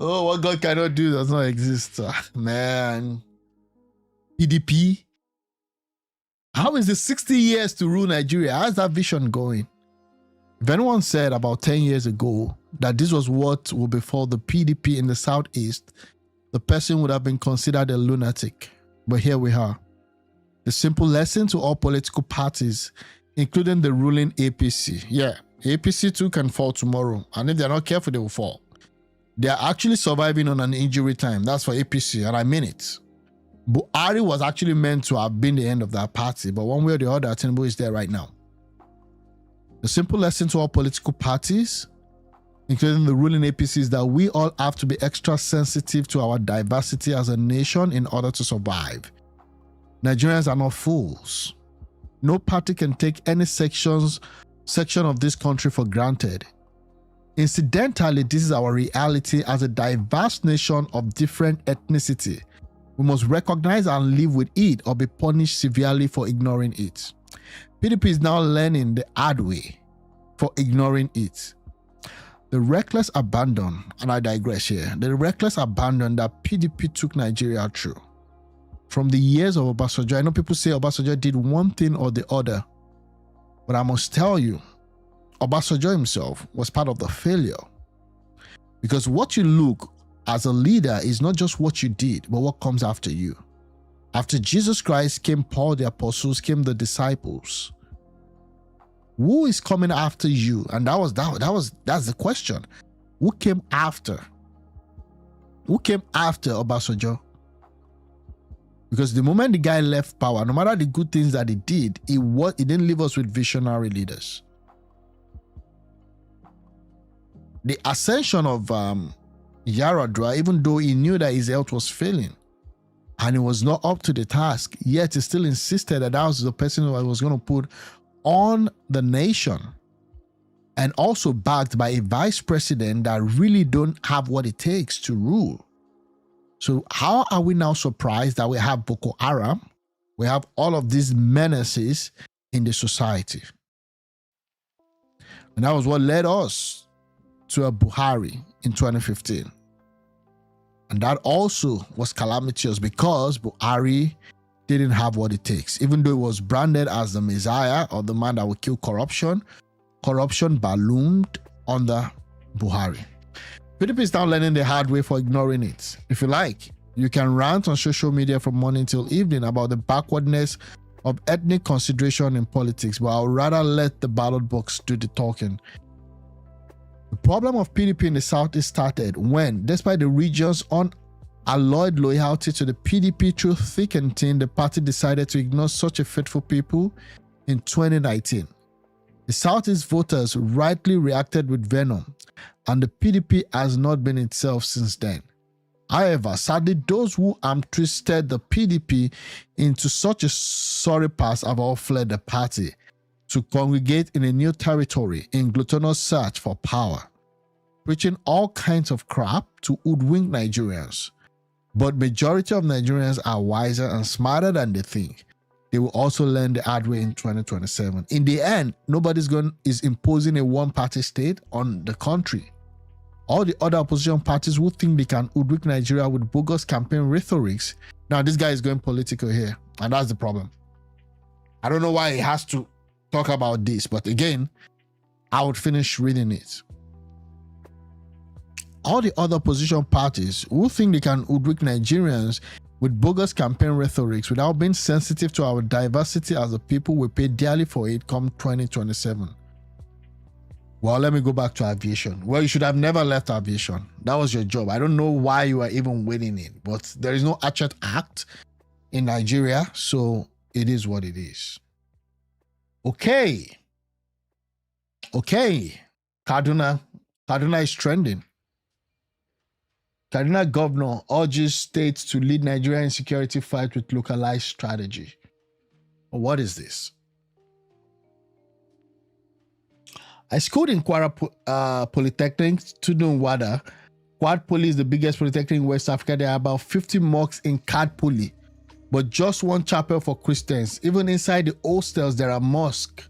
Oh, what God cannot do does not exist. Man. PDP. How is it 60 years to rule Nigeria? How's that vision going? If anyone said about 10 years ago that this was what would befall the PDP in the Southeast, the person would have been considered a lunatic. But here we are. The simple lesson to all political parties, including the ruling APC. Yeah, APC too can fall tomorrow. And if they're not careful, they will fall. They are actually surviving on an injury time. That's for APC, and I mean it. Buhari was actually meant to have been the end of that party, but one way or the other, Tinubu is there right now. The simple lesson to all political parties, including the ruling APC, is that we all have to be extra sensitive to our diversity as a nation in order to survive. Nigerians are not fools. No party can take any section of this country for granted. Incidentally, this is our reality as a diverse nation of different ethnicity. We must recognize and live with it or be punished severely for ignoring it. PDP is now learning the hard way for ignoring it. The reckless abandon, and I digress here, the reckless abandon that PDP took Nigeria through. From the years of Obasanjo, I know people say Obasanjo did one thing or the other, but I must tell you, Obasanjo himself was part of the failure. Because what you look as a leader is not just what you did, but what comes after you. After Jesus Christ came Paul the apostles, came the disciples. Who is coming after you? And that's the question. Who came after? Who came after Obasanjo? Because the moment the guy left power, no matter the good things that he did, he didn't leave us with visionary leaders. The ascension of Yaradua, even though he knew that his health was failing and he was not up to the task, yet he still insisted that that was the person who was going to put on the nation, and also backed by a vice president that really don't have what it takes to rule. So how are we now surprised that we have Boko Haram? We have all of these menaces in the society. And that was what led us to a Buhari in 2015. And that also was calamitous because Buhari didn't have what it takes. Even though he was branded as the Messiah or the man that would kill corruption, corruption ballooned under Buhari. PDP is now learning the hard way for ignoring it. If you like, you can rant on social media from morning till evening about the backwardness of ethnic consideration in politics, but I'll rather let the ballot box do the talking. The problem of PDP in the Southeast started when, despite the region's unalloyed loyalty to the PDP through thick and thin, the party decided to ignore such a faithful people in 2019. The Southeast voters rightly reacted with venom, and the PDP has not been itself since then. However, sadly, those who twisted the PDP into such a sorry pass have all fled the party, to congregate in a new territory in gluttonous search for power, preaching all kinds of crap to hoodwink Nigerians. But majority of Nigerians are wiser and smarter than they think. They will also learn the hard way in 2027. In the end, nobody's is imposing a one-party state on the country. All the other opposition parties who think they can hoodwink Nigeria with bogus campaign rhetorics. Now, this guy is going political here, and that's the problem. I don't know why he has to talk about this, but again, I would finish reading it. All the other opposition parties who think they can hoodwink Nigerians with bogus campaign rhetorics without being sensitive to our diversity as a people will pay dearly for it come 2027. Well, let me go back to aviation. Well, you should have never left aviation. That was your job. I don't know why you are even winning it, but there is no Hatchet Act in Nigeria, so it is what it is. Okay. Kaduna is trending. Kaduna governor urges states to lead Nigerian security fight with localized strategy. What is this? I schooled in Kwara Polytechnic, student WADA. Kwara Poly is the biggest polytechnic in West Africa. There are about 50 mosques in Kwara Poly, but just one chapel for Christians. Even inside the hostels, there are mosques.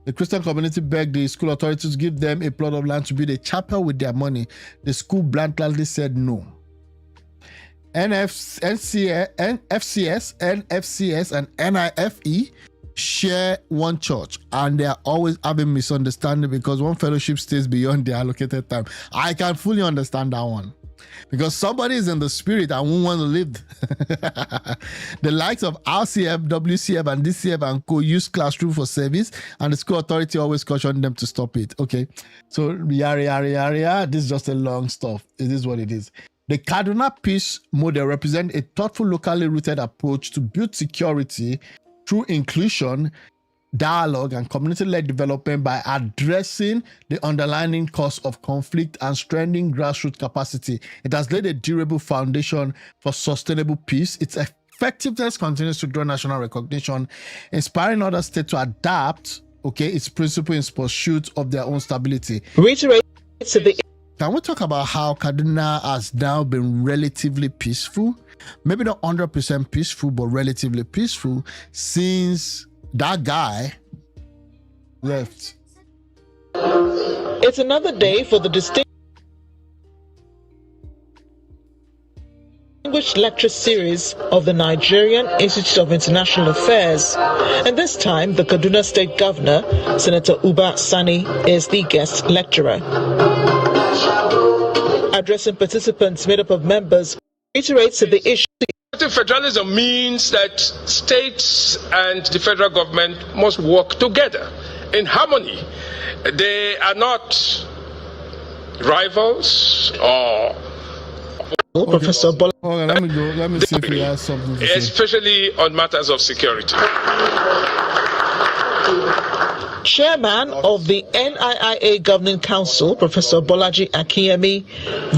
The Christian community begged the school authorities to give them a plot of land to build a chapel with their money. The school bluntly said no. FCS, NFCS, and NIFE share one church, and they are always having misunderstanding because one fellowship stays beyond the allocated time. I can fully understand that one. Because somebody is in the spirit and won't want to live. The likes of RCF, WCF, and DCF and co use classroom for service, and the school authority always cautioned them to stop it. Okay, so yara, this is just a long stuff. It is what it is. The Kaduna Peace model represents a thoughtful, locally rooted approach to build security through inclusion, dialogue, and community-led development by addressing the underlying cause of conflict and strengthening grassroots capacity. It has laid a durable foundation for sustainable peace. Its effectiveness continues to draw national recognition, inspiring other states to adapt, its principle in pursuit of their own stability. Can we talk about how Kaduna has now been relatively peaceful? Maybe not 100% peaceful, but relatively peaceful since that guy left. It's another day for the distinguished lecture series of the Nigerian Institute of International Affairs. And this time, the Kaduna State Governor, Senator Uba Sani, is the guest lecturer. Addressing participants made up of members, reiterates that the issue. Federalism means that states and the federal government must work together in harmony. They are not rivals or. Professor Bola. Let me go. Let me see if he has something to say. Especially on matters of security. Chairman of the NIIA Governing Council, Professor Bolaji Akinyemi,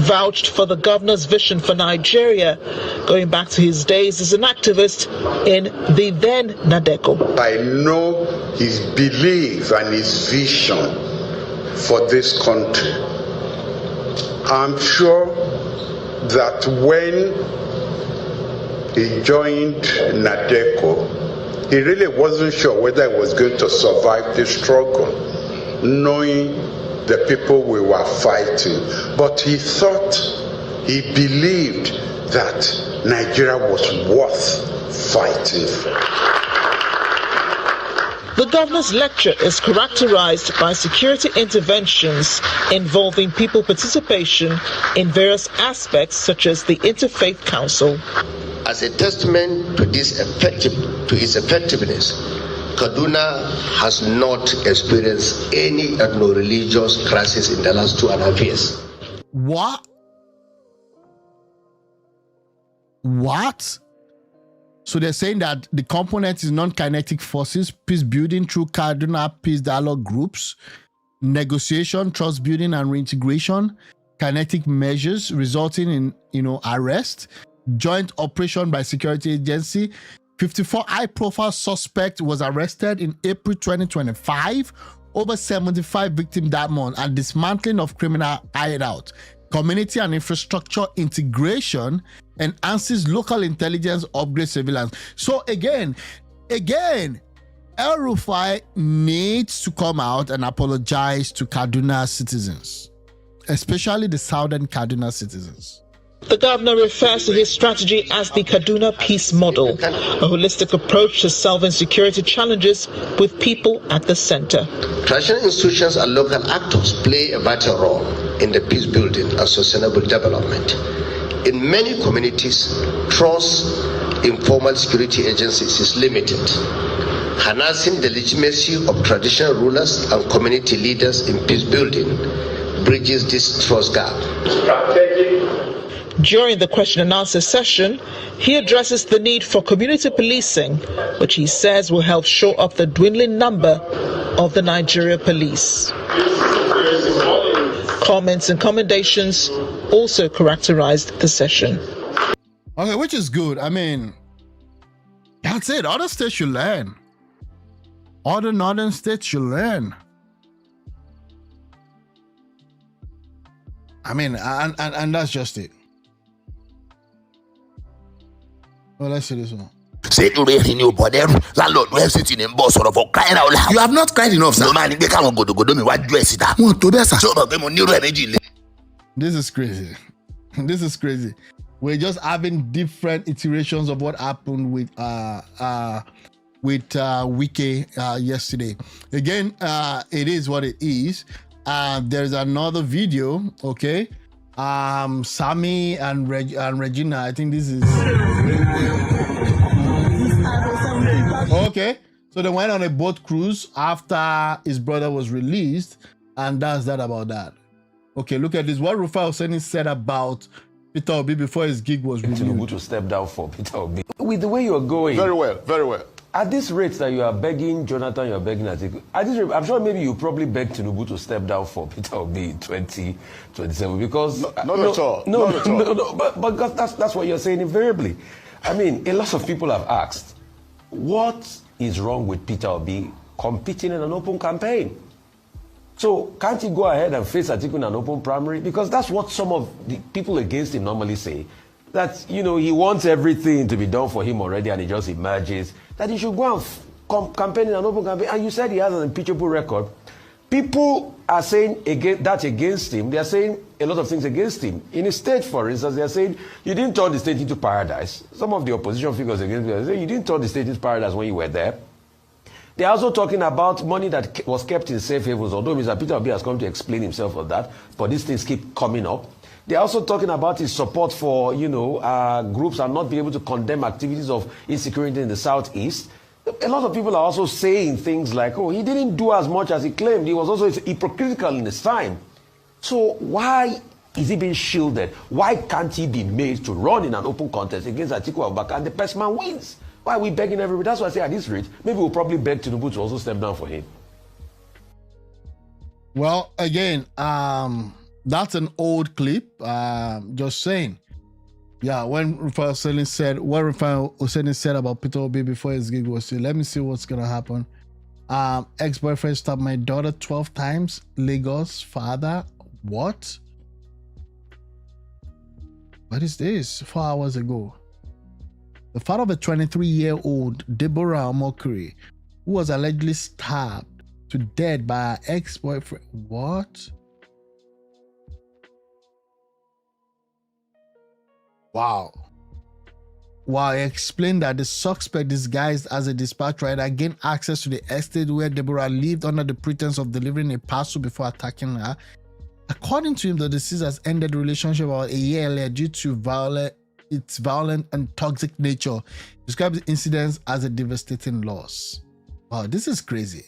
vouched for the governor's vision for Nigeria, going back to his days as an activist in the then NWOKO. I know his belief and his vision for this country. I'm sure that when he joined NWOKO, he really wasn't sure whether he was going to survive the struggle, knowing the people we were fighting. But he thought, he believed that Nigeria was worth fighting for. The governor's lecture is characterized by security interventions involving people participation in various aspects such as the Interfaith Council. As a testament to its effectiveness, Kaduna has not experienced any ethno-religious crisis in the last 2.5 years. What? So they're saying that the component is non-kinetic forces, peace building through Kaduna peace dialogue groups, negotiation, trust building and reintegration, kinetic measures resulting in, arrest, joint operation by security agency, 54 high-profile suspect was arrested in April 2025. Over 75 victims that month, and dismantling of criminal hideout. Community and infrastructure integration enhances local intelligence, upgrade surveillance. So again, El Rufai needs to come out and apologize to Kaduna citizens, especially the southern Kaduna citizens. The governor refers to his strategy as the Kaduna Peace Model, a holistic approach to solving security challenges with people at the center. Traditional institutions and local actors play a vital role in the peace building and sustainable development. In many communities, trust in formal security agencies is limited. Harnessing the legitimacy of traditional rulers and community leaders in peace building bridges this trust gap. During the question and answer session, he addresses the need for community policing, which he says will help shore up the dwindling number of the Nigeria police. Comments and commendations also characterized the session. Okay, which is good. I mean, that's it. Other states should learn. Other northern states should learn. I mean, and that's just it. Well, let's see this one. Say you really new but landlord we sitting in boss or for crying out loud. You have not cried enough, sir. No man, they can't go to me. What do I see that? Want to be sir? So This is crazy. This is crazy. We're just having different iterations of what happened with WIKE yesterday. Again, it is what it is. There's another video, okay? Sammy and Regina, I think this is okay. So they went on a boat cruise after his brother was released, and that's that about that. Okay, look at this. What Rufai Hussaini said about Peter Obi before his gig was released. Tinubu to step down for Peter Obi. With the way you're going. Very well, very well. At this rate that you are begging Jonathan, you are begging Atiku. At this rate, I'm sure maybe you probably beg Tinubu to step down for Peter Obi in 2027 because not at all. But that's what you're saying invariably. I mean, a lot of people have asked, what is wrong with Peter Obi competing in an open campaign? So can't he go ahead and face Atiku in an open primary? Because that's what some of the people against him normally say. That, you know, he wants everything to be done for him already and he just emerges. That he should go and campaign in an open campaign. And you said he has an impeachable record. People are saying against him. They are saying a lot of things against him. In a state, for instance, they are saying, you didn't turn the state into paradise. Some of the opposition figures against him say, you didn't turn the state into paradise when you were there. They are also talking about money that was kept in safe havens, although Mr. Peter Obi has come to explain himself on that, but these things keep coming up. They are also talking about his support for, groups and not be able to condemn activities of insecurity in the Southeast. A lot of people are also saying things like, oh, he didn't do as much as he claimed. He was also hypocritical in his time. So why is he being shielded? Why can't he be made to run in an open contest against Atiku Abubakar and the best man wins? Why are we begging everybody? That's why I say at this rate, maybe we'll probably beg Tinubu to also step down for him. Well, again, that's an old clip. Just saying. Yeah, when Rufai Hussaini said about Peter Obi before his gig was still, let me see what's gonna happen. Ex-boyfriend stabbed my daughter 12 times. Lagos father. What? What is this? 4 hours ago. The father of a 23-year-old Deborah Omokri, who was allegedly stabbed to death by her ex-boyfriend. What? Wow. He explained that the suspect disguised as a dispatch rider gained access to the estate where Deborah lived under the pretense of delivering a parcel before attacking her. According to him, the deceased has ended the relationship about a year earlier due to its violent and toxic nature. He describes the incident as a devastating loss. Wow, this is crazy.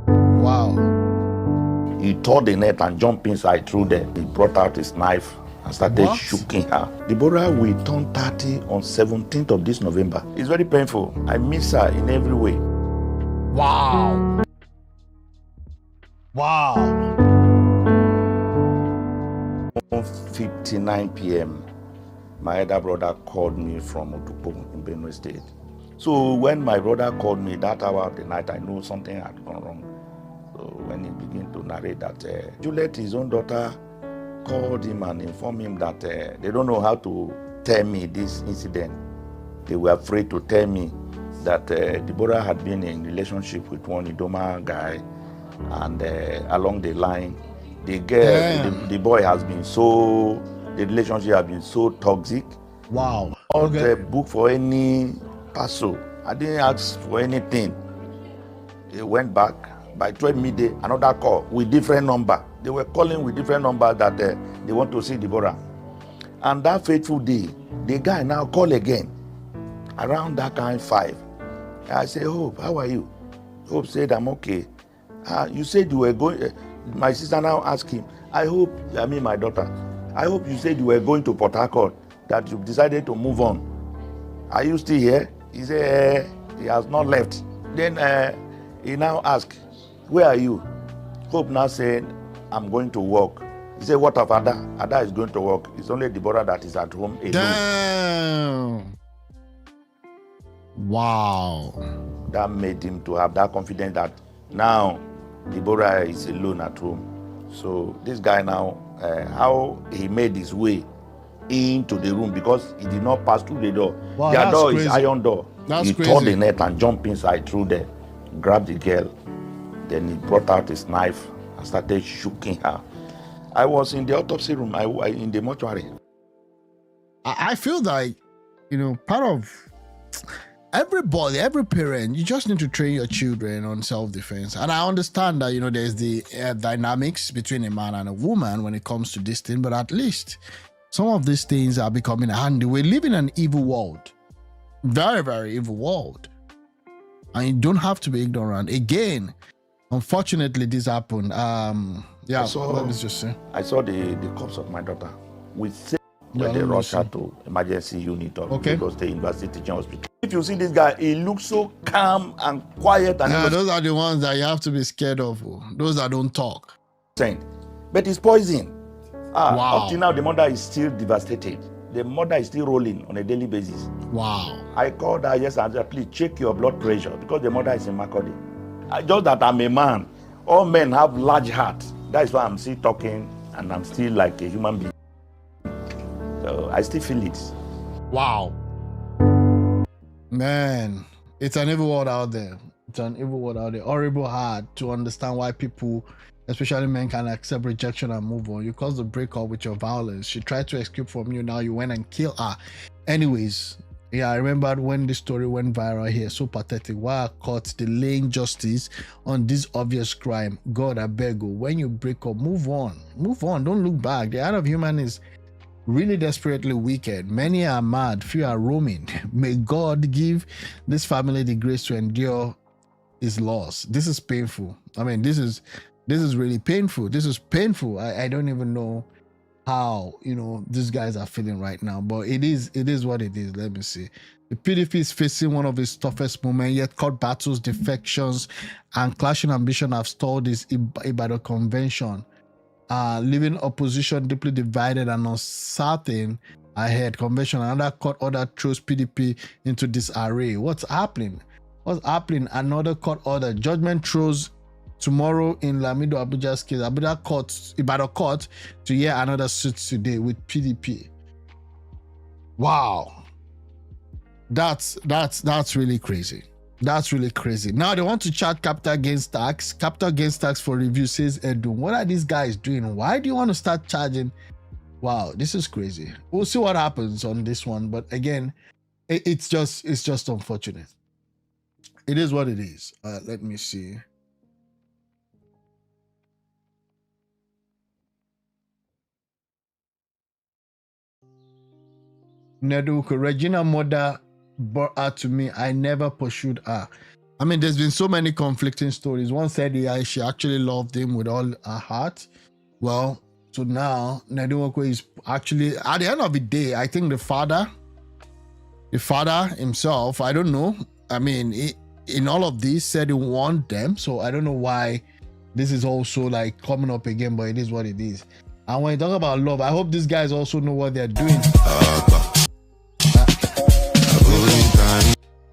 Wow. He tore the net and jumped inside through there. He brought out his knife and started shooting her. Deborah will turn 30 on 17th of this November. It's very painful. I miss her in every way. Wow. 1:59 p.m. my elder brother called me from Otukpo in Benue State. So when my brother called me that hour of the night, I knew something had gone wrong. So when he began to narrate that Juliet, his own daughter, called him and informed him that they don't know how to tell me this incident. They were afraid to tell me that Deborah had been in relationship with one Idoma guy, and along the line, the girl, the boy has been so, the relationship has been so toxic. Wow. Not book for any parcel. I didn't ask for anything. They went back. By 12 midday, another call with different number. They were calling with different number that they want to see Deborah. And that fateful day, the guy now call again. Around that kind 5. I say, Hope, how are you? Hope said, I'm okay. You said you were going, my sister now asked him, my daughter, I hope you said you were going to Port Harcourt, that you decided to move on. Are you still here? He said, he has not left. Then he now asked, where are you? Hope now said, I'm going to work. He said, what of Ada? Ada is going to work. It's only Deborah that is at home alone. Damn. Wow. That made him to have that confidence that now Deborah is alone at home. So this guy now, how he made his way into the room, because he did not pass through the door. Wow, Their door crazy. is iron door. That's he crazy. tore the net and jumped inside through there, grabbed the girl. Then he brought out his knife and started shooting her. I was in the autopsy room, in the mortuary. I feel like, part of everybody, every parent, you just need to train your children on self-defense. And I understand that, there's the dynamics between a man and a woman when it comes to this thing, but at least some of these things are becoming handy. We live in an evil world. Very, very evil world. And you don't have to be ignorant. Again, unfortunately, this happened. Let me just say. I saw the corpse of my daughter. We said when they rushed her to emergency unit of Lagos State University Teaching Hospital. If you see this guy, he looks so calm and quiet. And those are the ones that you have to be scared of. Those that don't talk. But it's poison. Wow. Up till now, the mother is still devastated. The mother is still rolling on a daily basis. Wow. I called her yesterday and said, please check your blood pressure, because the mother is in Makurdi. Just that I'm a man. All men have large hearts. That is why I'm still talking and I'm still like a human being. So I still feel it. Wow. Man, it's an evil world out there. It's an evil world out there. Horrible hard to understand why people, especially men, can accept rejection and move on. You caused the breakup with your violence. She tried to escape from you. Now you went and killed her. Anyways, I remembered when this story went viral here. So pathetic. Why are courts delaying justice on this obvious crime? God, I beg you, when you break up, move on. Move on. Don't look back. The heart of human is really desperately wicked. Many are mad. Few are roaming. May God give this family the grace to endure his loss. This is painful. I mean, this is really painful. This is painful. I don't even know how these guys are feeling right now, but it is what it is. Let me see. The PDP is facing one of its toughest moments, yet court battles, defections, and clashing ambition have stalled this Ibadan convention, leaving opposition deeply divided and uncertain ahead. Convention, another court order throws PDP into disarray. What's happening? Another court order. Judgment throws tomorrow in Lamido Abuja's case. Ibadan court to hear another suit today with PDP. Wow. That's really crazy. That's really crazy. Now they want to charge capital gains tax. Capital gains tax for review, says Edu. What are these guys doing? Why do you want to start charging? Wow, this is crazy. We'll see what happens on this one. But again, it's just unfortunate. It is what it is. Let me see. NWOKO, Regina mother brought her to me. I never pursued her. I mean, there's been so many conflicting stories. One said she actually loved him with all her heart. Well, so now NWOKO is actually, at the end of the day, I think the father himself, I don't know. I mean, in all of this, said he want them. So I don't know why this is also like coming up again, but it is what it is. And when you talk about love, I hope these guys also know what they're doing.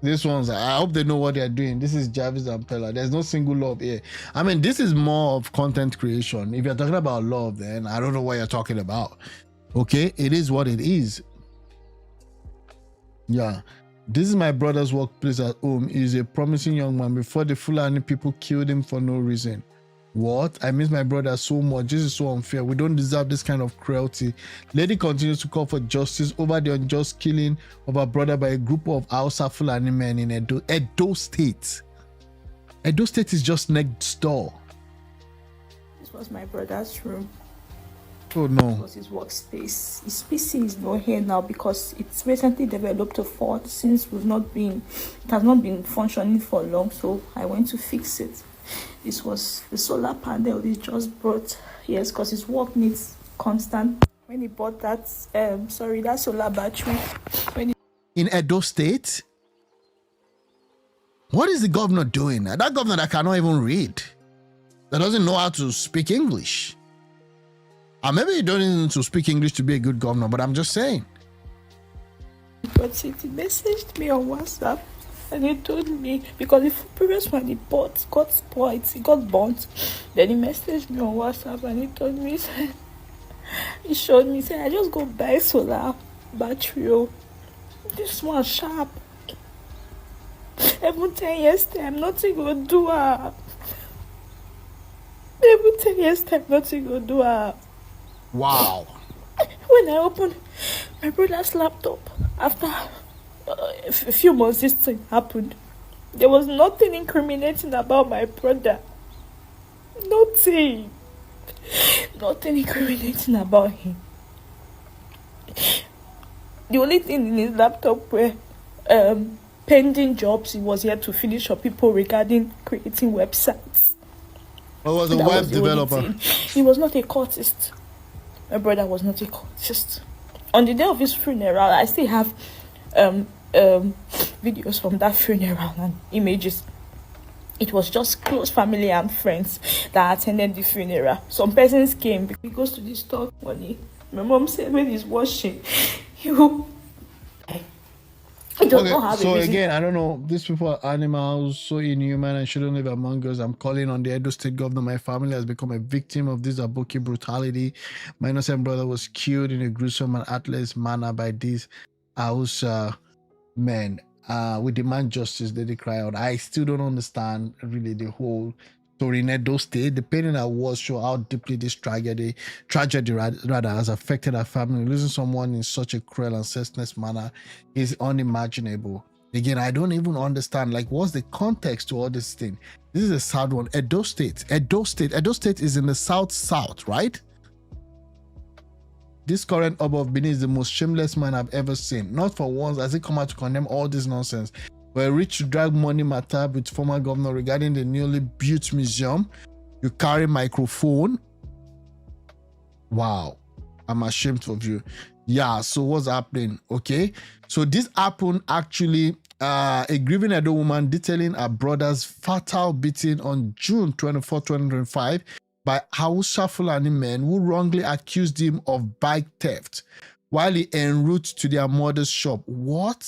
This one's, I hope they know what they're doing. This is Jarvis and Pella. There's no single love here. I mean, this is more of content creation. If you're talking about love, then I don't know what you're talking about. Okay, it is what it is. Yeah, this is my brother's workplace at home. He's a promising young man before the Fulani people killed him for no reason. What? I miss my brother so much. This is so unfair. We don't deserve this kind of cruelty. Lady continues to call for justice over the unjust killing of her brother by a group of Hausa Fulani men in Edo State. Edo State is just next door. This was my brother's room. Oh no. This was his workspace. His PC is not here now because it's recently developed a fault since it has not been functioning for long, so I went to fix it. This was the solar panel he just brought. Yes, because his work needs constant. When he bought that, that solar battery. In Edo State? What is the governor doing? That governor that cannot even read, that doesn't know how to speak English. And maybe you don't need to speak English to be a good governor, but I'm just saying. But he messaged me on WhatsApp and he told me, because the previous one he bought got spoiled, he got burnt. Then he messaged me on WhatsApp and he told me, he showed me, said, I just go buy solar battery. This one sharp. Even 10 years time, nothing will do her. Even 10 years time, nothing will do her. Wow. When I opened my brother's laptop, after a few months this thing happened, there was nothing incriminating about my brother. Nothing incriminating about him. The only thing in his laptop were pending jobs he was here to finish for people regarding creating websites. Or was a web developer? He was not a cultist. My brother was not a cultist. On the day of his funeral, I still have videos from that funeral and images. It was just close family and friends that attended the funeral. Some persons came. He goes to the store money. My mom said when he's washing, he will. So again, I don't know. These people are animals, so inhuman and shouldn't live among us. I'm calling on the Edo State governor. My family has become a victim of this Aboki brutality. My innocent brother was killed in a gruesome and heartless manner by these Hausa men. We demand justice, they cry out. I still don't understand really the whole story in Edo State. The pain in our world show how deeply this tragedy has affected our family. Losing someone in such a cruel and senseless manner is unimaginable. Again, I don't even understand, like, what's the context to all this thing? This is a sad one. Edo State is in the south, right? This current Oba of Benin is the most shameless man I've ever seen. Not for once has he come out to condemn all this nonsense. We're rich to drag money matter with former governor regarding the newly built museum. You carry microphone. Wow, I'm ashamed of you. Yeah, so what's happening? Okay, so this happened actually. A grieving Edo woman detailing her brother's fatal beating on June 24, 2025 by Hausa Fulani men who wrongly accused him of bike theft while he en route to their mother's shop. What?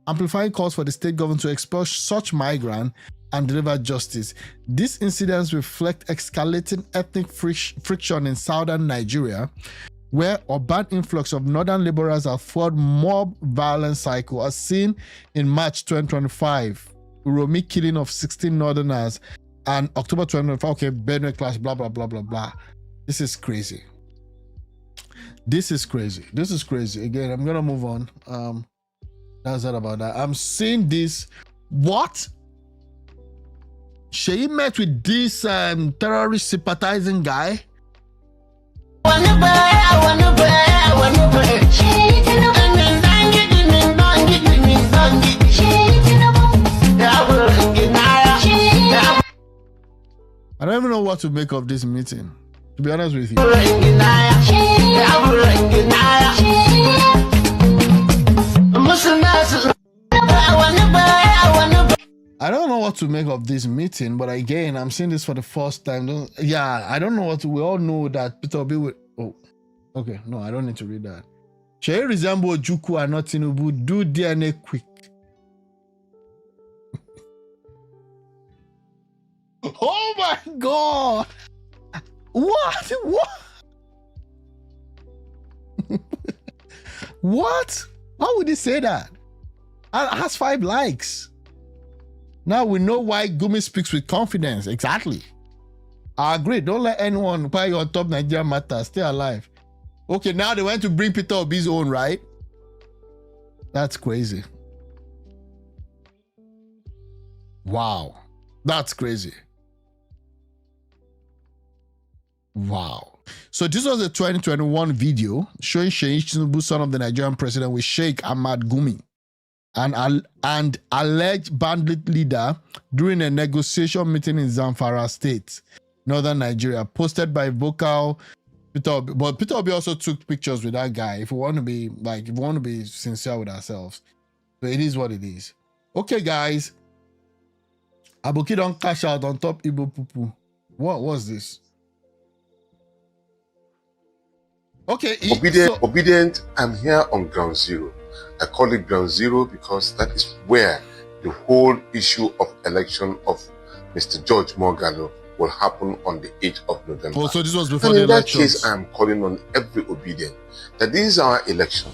Amplifying calls for the state government to expel such migrant and deliver justice. These incidents reflect escalating ethnic friction in southern Nigeria, where urban influx of northern laborers have fueled mob violence cycle as seen in March 2025, Uromi killing of 16 northerners, and October 2025, okay, Benue clash, blah, blah, blah, blah, blah. This is crazy. This is crazy. Again, I'm going to move on. That's that about that. I'm seeing this. What? She met with this terrorist sympathizing guy. I don't even know what to make of this meeting, to be honest with you. I don't know what to make of this meeting, but again, I'm seeing this for the first time. I don't know what we all know that Peter Obi will. Oh, Okay, no, I don't need to read that. Shey resemble Ojukwu and not Tinubu. Do DNA quick. Oh my God! What? What? Why would he say that? And it has 5 likes. Now we know why Gumi speaks with confidence. Exactly. I agree. Don't let anyone while you're on top Nigeria matter. Stay alive. Okay, now they went to bring Peter Obi's own, right? That's crazy. Wow. That's crazy. Wow. So this was a 2021 video showing Sheikh Tinubu, son of the Nigerian president, with Sheikh Ahmad Gumi, and alleged bandit leader during a negotiation meeting in Zamfara State, northern Nigeria, posted by vocal Peter Obi. But Peter Obi also took pictures with that guy. If we want to be sincere with ourselves, so it is what it is. Okay, guys. Aboki don't cash out on top Igbo Pupu. What was this? Okay, Obedient, I'm here on ground zero. I call it ground zero because that is where the whole issue of election of Mr. George Mogalo will happen on the 8th of November. Oh, so this was before and the in that elections. case, I'm calling on every Obedient that this is our election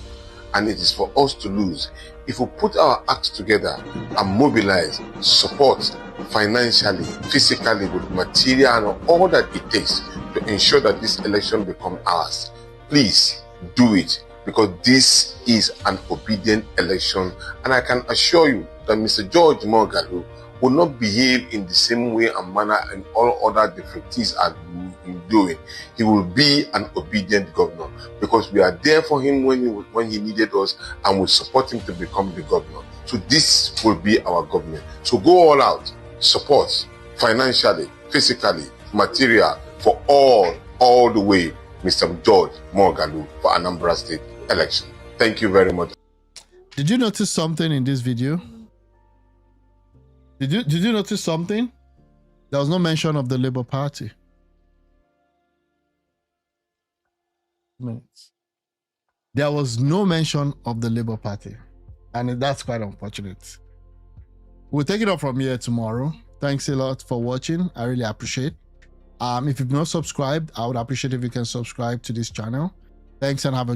and it is for us to lose. If we put our acts together and mobilize, support financially, physically, with material and all that it takes to ensure that this election becomes ours, please do it, because this is an obedient election, and I can assure you that Mr. George Mogalo will not behave in the same way and manner and all other defectees are doing. He will be an obedient governor because we are there for him when he needed us, and we support him to become the governor. So this will be our government. So go all out, support financially, physically, material, for all the way Mr. George Mogalo for Anambra State election. Thank you very much. Did you notice something in this video? Did you notice something? There was no mention of the Labour Party. There was no mention of the Labour Party, and that's quite unfortunate. We'll take it up from here tomorrow. Thanks a lot for watching. I really appreciate. If you've not subscribed, I would appreciate if you can subscribe to this channel. Thanks and have a good